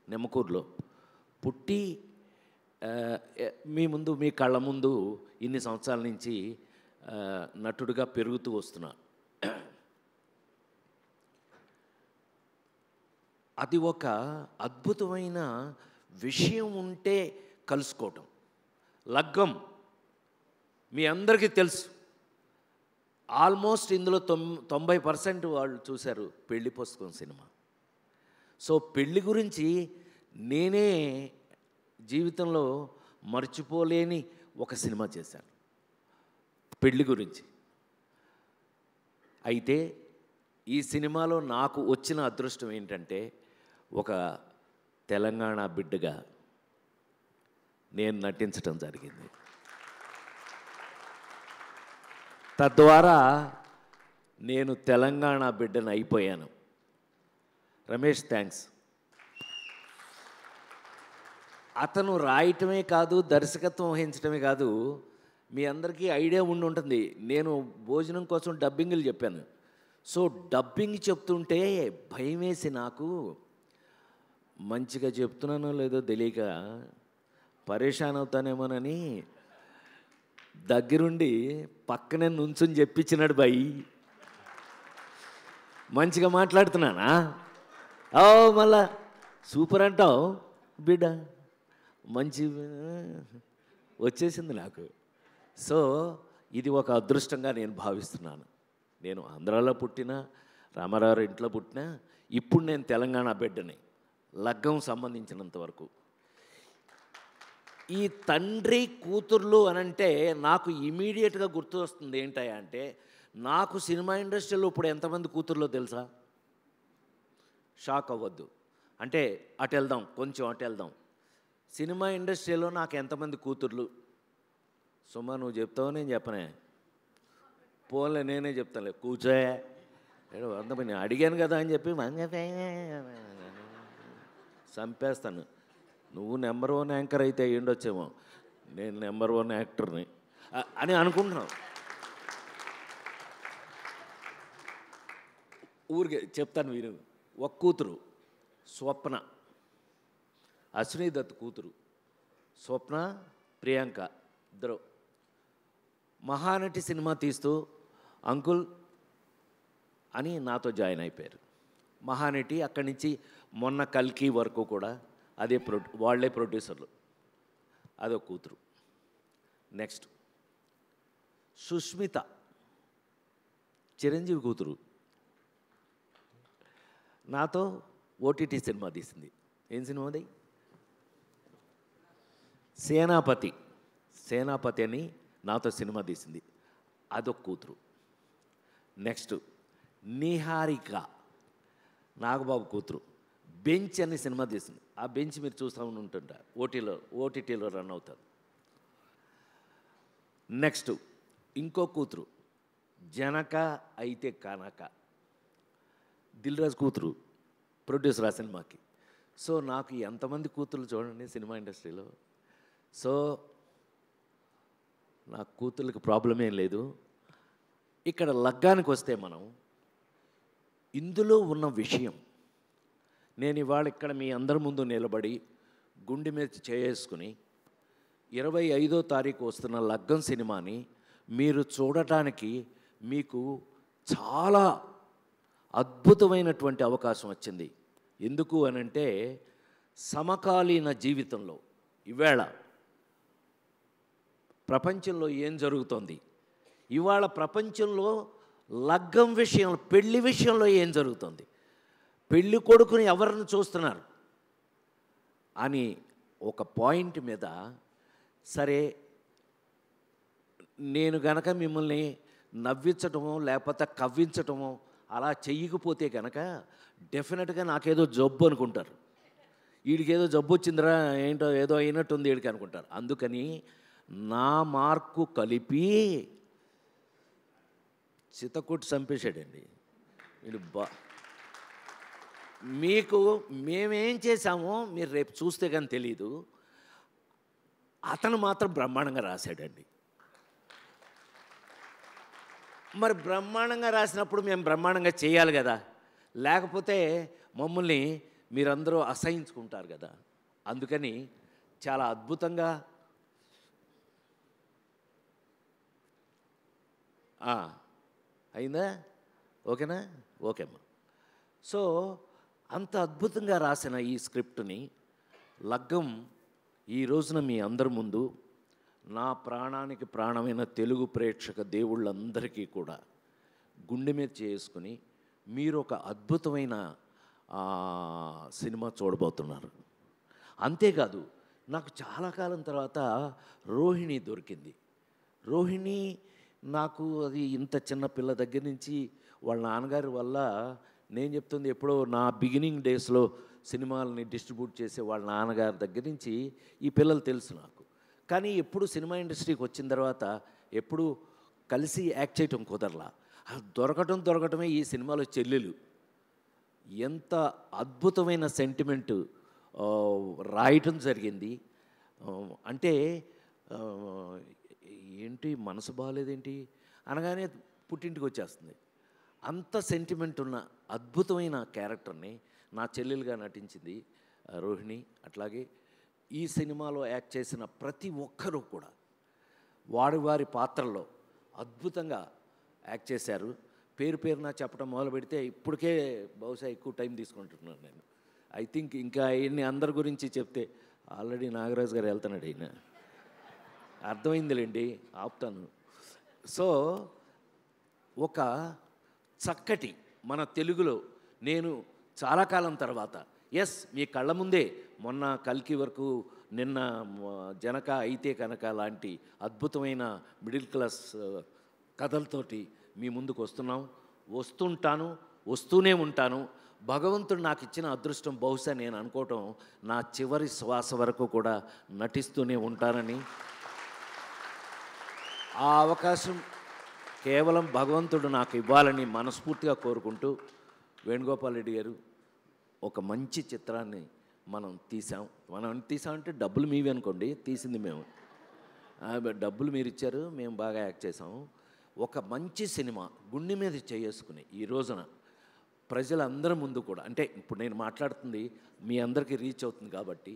Speaker 2: నిమ్మకూరులో. పుట్టి మీ ముందు, మీ కళ్ళ ముందు ఇన్ని సంవత్సరాల నుంచి నటుడిగా పెరుగుతూ వస్తున్నా. అది ఒక అద్భుతమైన విషయం ఉంటే కలుసుకోవటం. లగ్గం మీ అందరికీ తెలుసు, ఆల్మోస్ట్ ఇందులో 90% వాళ్ళు చూశారు పెళ్లి పుస్తకం సినిమా. సో పెళ్ళి గురించి నేనే జీవితంలో మర్చిపోలేని ఒక సినిమా చేశాను పెళ్ళి గురించి. అయితే ఈ సినిమాలో నాకు వచ్చిన అదృష్టం ఏంటంటే ఒక తెలంగాణ బిడ్డగా నేను నటించడం జరిగింది. తద్వారా నేను తెలంగాణ బిడ్డను అయిపోయాను. రమేష్ థ్యాంక్స్. అతను రాయటమే కాదు, దర్శకత్వం వహించడమే కాదు, మీ అందరికీ ఐడియా ఉండి ఉంటుంది. నేను భోజనం కోసం డబ్బింగ్లు చెప్పాను. సో డబ్బింగ్ చెప్తుంటే భయం వేసి నాకు మంచిగా చెప్తున్నానో లేదో తెలియక పరేషాన్ అవుతానేమోనని దగ్గరుండి పక్కనే నుంచుని చెప్పించినాడు బాయ్. మంచిగా మాట్లాడుతున్నానా? ఓ మళ్ళా సూపర్ అంటావు బిడ్డ, మంచి వచ్చేసింది నాకు. సో ఇది ఒక అదృష్టంగా నేను భావిస్తున్నాను. నేను ఆంధ్రాలో పుట్టిన, రామారావు ఇంట్లో పుట్టినా, ఇప్పుడు నేను తెలంగాణ బిడ్డని లగ్గం సంబంధించినంత వరకు. ఈ తండ్రి కూతుర్లు అనంటే నాకు ఇమీడియట్గా గుర్తు వస్తుంది ఏంటయ్యా అంటే, నాకు సినిమా ఇండస్ట్రీలో ఇప్పుడు ఎంతమంది కూతుర్లో తెలుసా? షాక్ అవ్వద్దు. అంటే అటు వెళ్దాం, కొంచెం అటు వెళ్దాం. సినిమా ఇండస్ట్రీలో నాకు ఎంతమంది కూతుర్లు? సుమా నువ్వు చెప్తావు, నేను చెప్పనే. పోన్లే నేనే చెప్తానులే, కూర్చోయే. నేను అడిగాను కదా అని చెప్పి చంపేస్తాను. నువ్వు నెంబర్ 1 యాంకర్ అయితే అయ్యుండొచ్చేమో, నేను నెంబర్ 1 యాక్టర్ని అని అనుకుంటున్నావు. ఊరికే చెప్తాను వీరు. ఒక కూతురు స్వప్న, అశ్విని దత్ కూతురు స్వప్న, ప్రియాంక ఇద్దరు మహానటి సినిమా తీస్తూ అంకుల్ అని నాతో జాయిన్ అయిపోయారు. మహానటి అక్కడి నుంచి మొన్న కల్కి వరకు కూడా అదే వాళ్ళే ప్రొడ్యూసర్లు. అదొక కూతురు. నెక్స్ట్ సుష్మిత, చిరంజీవి కూతురు, నాతో ఓటీటీ సినిమా తీసింది. ఏం సినిమా అది? సేనాపతి. సేనాపతి అని నాతో సినిమా తీసింది. అదొక కూతురు. నెక్స్ట్ నిహారిక, నాగబాబు కూతురు, బెంచ్ అనే సినిమా తీసింది. ఆ బెంచ్ మీరు చూస్తూ ఉంటుంటారు, ఓటీటీలో రన్ అవుతుంది. నెక్స్ట్ ఇంకో కూతురు జనక అయితే కనక, దిల్రాజ్ కూతురు, ప్రొడ్యూసర్ ఆ సినిమాకి. సో నాకు ఎంతమంది కూతురు చూడండి సినిమా ఇండస్ట్రీలో. సో నా కూతుర్లకు ప్రాబ్లం ఏం లేదు. ఇక్కడ లగ్గానికి వస్తే మనం ఇందులో ఉన్న విషయం, నేను ఇవాళ ఇక్కడ మీ అందరి ముందు నిలబడి గుండె మీద చేసుకుని 25వ తారీఖు వస్తున్న లగ్గం సినిమాని మీరు చూడటానికి మీకు చాలా అద్భుతమైనటువంటి అవకాశం వచ్చింది. ఎందుకు అనంటే సమకాలీన జీవితంలో ఇవాళ ప్రపంచంలో ఏం జరుగుతోంది, ఇవాళ ప్రపంచంలో లగ్గం విషయంలో, పెళ్లి విషయంలో ఏం జరుగుతుంది, పెళ్లి కొడుకుని ఎవరిని చూస్తున్నారు అని ఒక పాయింట్ మీద, సరే నేను గనక మిమ్మల్ని నవ్వించటమో లేకపోతే కవ్వించటమో అలా చెయ్యకపోతే కనుక డెఫినెట్గా నాకేదో జబ్బు అనుకుంటారు. వీడికేదో జబ్బు వచ్చిందిరా, ఏంటో ఏదో అయినట్టుంది వీడికి అనుకుంటారు. అందుకని నా మార్కు కలిపి చితకొట్టి చంపేశాడండి వీడు. మీకు మేమేం చేశామో మీరు రేపు చూస్తే కానీ తెలీదు. అతను మాత్రం బ్రహ్మాండంగా రాశాడండి. మరి బ్రహ్మాండంగా రాసినప్పుడు మేము బ్రహ్మాండంగా చేయాలి కదా, లేకపోతే మమ్మల్ని మీరందరూ అసహించుకుంటారు కదా. అందుకని చాలా అద్భుతంగా అయిందా? ఓకేనా? ఓకే అమ్మా. సో అంత అద్భుతంగా రాసిన ఈ స్క్రిప్ట్ని లగ్గం ఈ రోజున మీ అందరి ముందు నా ప్రాణానికి ప్రాణమైన తెలుగు ప్రేక్షక దేవుళ్ళందరికీ కూడా గుండె మీద చేసుకుని మీరు ఒక అద్భుతమైన సినిమా చూడబోతున్నారు. అంతేకాదు నాకు చాలా కాలం తర్వాత రోహిణి దొరికింది. రోహిణి నాకు అది ఇంత చిన్న పిల్ల దగ్గర నుంచి వాళ్ళ నాన్నగారి వల్ల, నేను చెప్తుంది ఎప్పుడో నా బిగినింగ్ డేస్లో సినిమాలని డిస్ట్రిబ్యూట్ చేసే వాళ్ళ నాన్నగారి దగ్గర నుంచి ఈ పిల్లలు తెలుసు నాకు. కానీ ఎప్పుడు సినిమా ఇండస్ట్రీకి వచ్చిన తర్వాత ఎప్పుడు కలిసి యాక్ట్ చేయటం కుదరలా. దొరకటమే ఈ సినిమాలో చెల్లెలు. ఎంత అద్భుతమైన సెంటిమెంటు రాయటం జరిగింది. అంటే ఏంటి మనసు బాగాలేదేంటి అనగానే పుట్టింటికి వచ్చేస్తుంది. అంత సెంటిమెంట్ ఉన్న అద్భుతమైన క్యారెక్టర్ని నా చెల్లెలుగా నటించింది రోహిణి. అట్లాగే ఈ సినిమాలో యాక్ట్ చేసిన ప్రతి ఒక్కరూ కూడా వారి పాత్రల్లో అద్భుతంగా యాక్ట్ చేశారు. పేరున చెప్పడం మొదలు పెడితే ఇప్పటికే బహుశా ఎక్కువ టైం తీసుకుంటున్నాను నేను. ఐ థింక్ ఇంకా ఇన్ని అందరి గురించి చెప్తే ఆల్రెడీ నాగరాజు గారు వెళ్తున్నాడు, అయినా అర్థమైందిలేండి, ఆపుతాను. సో ఒక చక్కటి మన తెలుగులో నేను చాలా కాలం తర్వాత మీ కళ్ళ ముందే మొన్న కల్కి వరకు, నిన్న జనక అయితే కనుక లాంటి అద్భుతమైన మిడిల్ క్లాస్ కథలతోటి మీ ముందుకు వస్తుంటాను, వస్తూనే ఉంటాను. భగవంతుడు నాకు ఇచ్చిన అదృష్టం బహుశా నేను అనుకోవటం నా చివరి శ్వాస వరకు కూడా నటిస్తూనే ఉంటానని. ఆ అవకాశం కేవలం భగవంతుడు నాకు ఇవ్వాలని మనస్ఫూర్తిగా కోరుకుంటూ, వేణుగోపాల్ రెడ్డి గారు ఒక మంచి చిత్రాన్ని మనం తీసామంటే డబ్బులు మీవి అనుకోండి, తీసింది మేము, డబ్బులు మీరు ఇచ్చారు, మేము బాగా యాక్ట్ చేసాము. ఒక మంచి సినిమా గుండె మీద చేసుకుని ఈ రోజున ప్రజలందరి ముందు కూడా, అంటే ఇప్పుడు నేను మాట్లాడుతుంది మీ అందరికీ రీచ్ అవుతుంది కాబట్టి,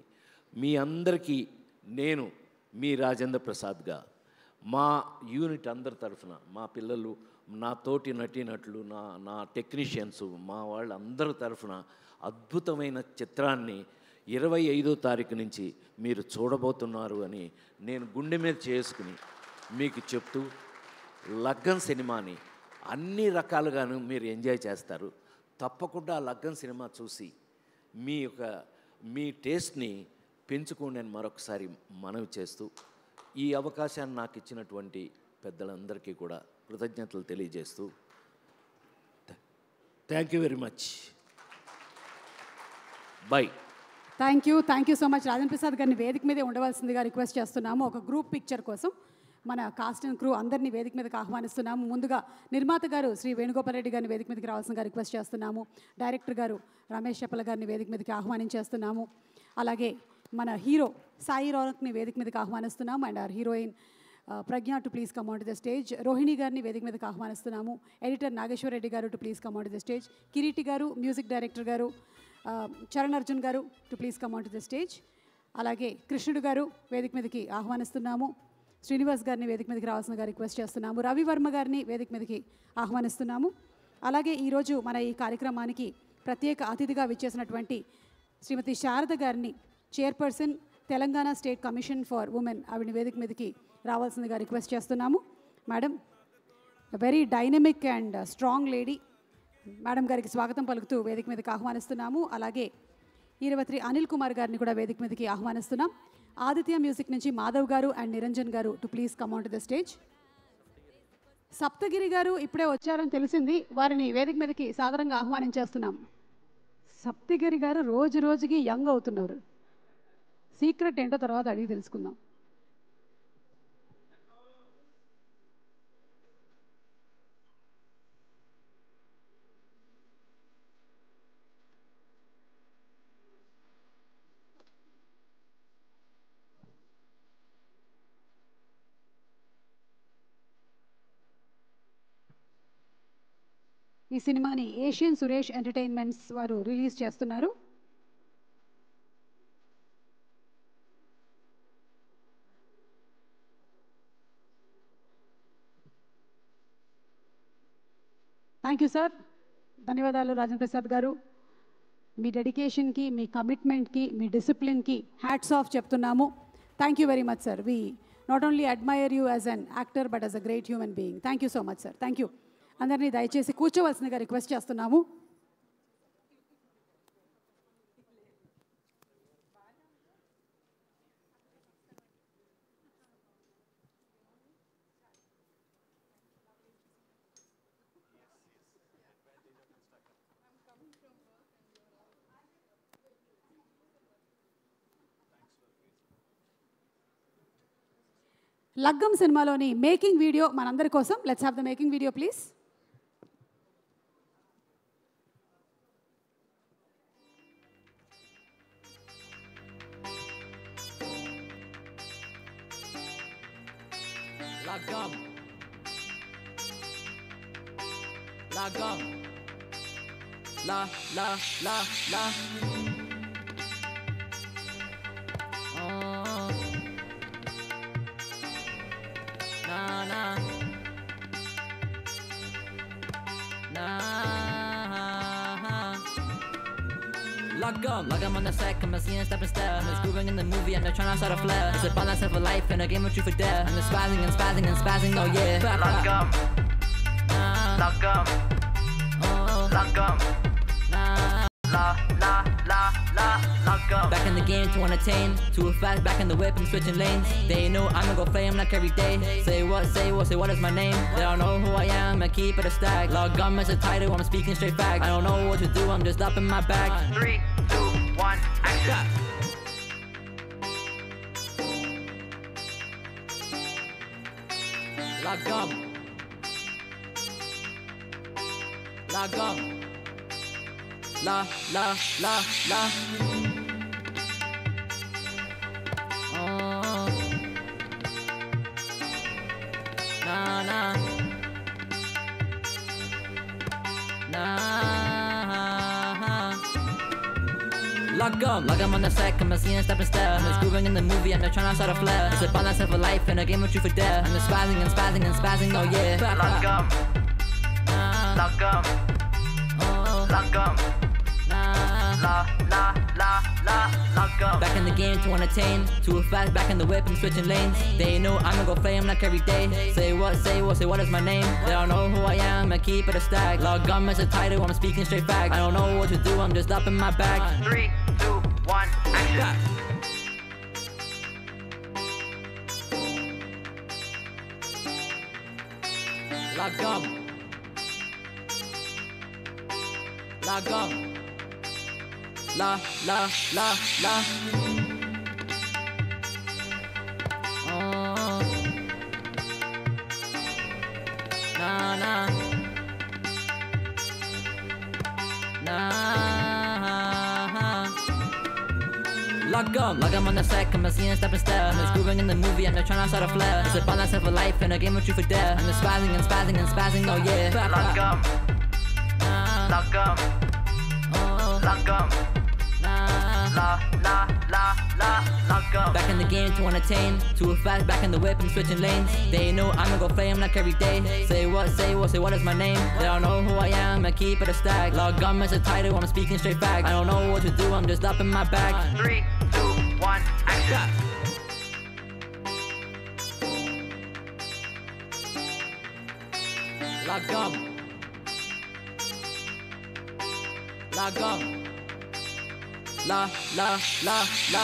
Speaker 2: మీ అందరికీ నేను మీ రాజేంద్ర ప్రసాద్గా మా యూనిట్ అందరి తరఫున, మా పిల్లలు, నా తోటి నటీనటులు, నా టెక్నీషియన్స్, మా వాళ్ళందరి తరఫున అద్భుతమైన చిత్రాన్ని 25వ తారీఖు నుంచి మీరు చూడబోతున్నారు అని నేను గుండె మీద చేసుకుని మీకు చెప్తూ, లగ్గం సినిమాని అన్ని రకాలుగాను మీరు ఎంజాయ్ చేస్తారు. తప్పకుండా లగ్గం సినిమా చూసి మీ టేస్ట్ని పెంచుకోండి అని మరొకసారి మనవి చేస్తూ, ఈ అవకాశాన్ని నాకు ఇచ్చినటువంటి పెద్దలందరికీ కూడా కృతజ్ఞతలు తెలియజేస్తూ, thank you very much, by.
Speaker 1: Thank you so much. Rajendra Prasad గారిని వేదిక మీదే ఉండవలసిందిగా రిక్వెస్ట్ చేస్తున్నాము. ఒక గ్రూప్ పిక్చర్ కోసం మన కాస్ట్ అండ్ క్రూ అందరినీ వేదిక మీదకి ఆహ్వానిస్తున్నాము. ముందుగా నిర్మాత గారు శ్రీ వేణుగోపాల్ రెడ్డి గారిని వేదిక మీదకి రావాల్సిందిగా రిక్వెస్ట్ చేస్తున్నాము. డైరెక్టర్ గారు రమేష్ చెప్పల గారిని వేదిక మీదకి ఆహ్వానించేస్తున్నాము. అలాగే మన హీరో సాయి రౌనక్ని వేదిక మీదకి ఆహ్వానిస్తున్నాము. And are heroine Pragna to please come on to the stage. Rohini గారిని వేదిక మీదకి ఆహ్వానిస్తున్నాము. ఎడిటర్ నాగేశ్వర రెడ్డి గారు to please come on to the stage. Kireeti గారు, మ్యూజిక్ డైరెక్టర్ గారు చరణ్ అర్జున్ గారు to please come on to the stage. అలాగే కృష్ణుడు గారు వేదిక మీదకి ఆహ్వానిస్తున్నాము. శ్రీనివాస్ గారిని వేదిక మీదకి రావాల్సిందిగా రిక్వెస్ట్ చేస్తున్నాము. రవివర్మ గారిని వేదిక మీదకి ఆహ్వానిస్తున్నాము. అలాగే ఈరోజు మన ఈ కార్యక్రమానికి ప్రత్యేక అతిథిగా విచ్చేసినటువంటి శ్రీమతి శారద గారిని, chairperson Telangana state commission for women, ఆవిడని వేదిక మీదకి రావాల్సిందిగా రిక్వెస్ట్ చేస్తున్నాము. Madam, very dynamic and strong lady, madam గారికి స్వాగతం పలుకుతూ వేదిక మీదకి ఆహ్వానిస్తున్నాము. అలాగే ఈరవత్రి అనిల్ కుమార్ గారిని కూడా వేదిక మీదకి ఆహ్వానిస్తున్నాం. ఆదిత్య మ్యూజిక్ నుంచి మాధవ్ గారు అండ్ నిరంజన్ గారు to please come on to the stage. Saptagiri గారు ఇప్పుడే వచ్చారని తెలిసింది, వారిని వేదిక మీదకి సాదరంగా ఆహ్వానించేస్తున్నాం. సప్తగిరి గారు రోజు రోజుకి యంగ్ అవుతున్నారు. సీక్రెట్ ఏంటో తర్వాత అడిగి తెలుసుకుందాం. ఈ సినిమాని ఏషియన్ సురేష్ ఎంటర్టైన్మెంట్స్ వారు రిలీజ్ చేస్తున్నారు. థ్యాంక్ యూ సార్, ధన్యవాదాలు రాజేంద్ర ప్రసాద్ గారు. మీ డెడికేషన్కి, మీ కమిట్మెంట్కి, మీ డిసిప్లిన్కి హ్యాట్స్ ఆఫ్ చెప్తున్నాము. Thank you very much sir. We not only admire you as an actor but as a great human being. Thank you so much sir. Thank you. అందరినీ దయచేసి కూర్చోవలసిందిగా request చేస్తున్నాము. లగ్గం సినిమాలోని making video మనందరి కోసం. Let's have the making video please.
Speaker 4: Lagam. Lagam. La la la la. Oh. Na na. Na. Lagam on the set, come and see and step and stare. I'm just grooving in the movie and they're trying to start a flare. It's a balance of a life and a game of truth or dare. I'm just spazzing and spazzing and spazzing, oh yeah. Lagam. Lagam. Oh. Lagam. La la la la lagam. Back in the game to entertain, too fast back in the whip and switching lanes. They know I'm gonna go flame like every day. Say what is my name? They don't know who I am, I keep it a stack. Lagam is a title, I'm speaking straight facts. I don't know what to do, I'm just up in my bag. 3, 2, 1, action. Lagam. Lagam. La la la la. Oh. Na na. Na. Lagam on the set, come and see and step and stare. I'm just grooving in the movie and they're trying to start a flare. It's a balance of a life and a game of truth or dare. I'm just spazzing and spazzing and spazzing, oh yeah. Lagam. Lagam. Oh. Lagam. La la la la lagam. Back in the game to entertain, too fast back in the whip and switching lanes. They know I'm gonna go flame like every day. Say what is my name? They don't know who I am, I keep it a stack. Lagam is a title, I'm speaking straight facts. I don't know what to do, I'm just up in my bag. 3, 2, 1, action. Lagam. Lagam. La la la la. Oh. Na na. Na. Lagam on the set, come and see and step and stare. I'm just grooving in the movie and they're trying to start a flare. It's a balance of a life and a game of truth or dare. I'm just spazzing and spazzing and spazzing, oh yeah. Lagam. Lagam. Oh. Lagam. La la la la lagam. Back in the game to entertain, too fast back in the whip and switching lanes. They know I'm gonna go flame like every day. Say what is my name? They don't know who I am, I keep it a stack. Lagam is a title, I'm speaking straight facts. I don't know what to do, I'm just up in my bag. 3, 2, 1, action. Lagam. Lagam. La la la la.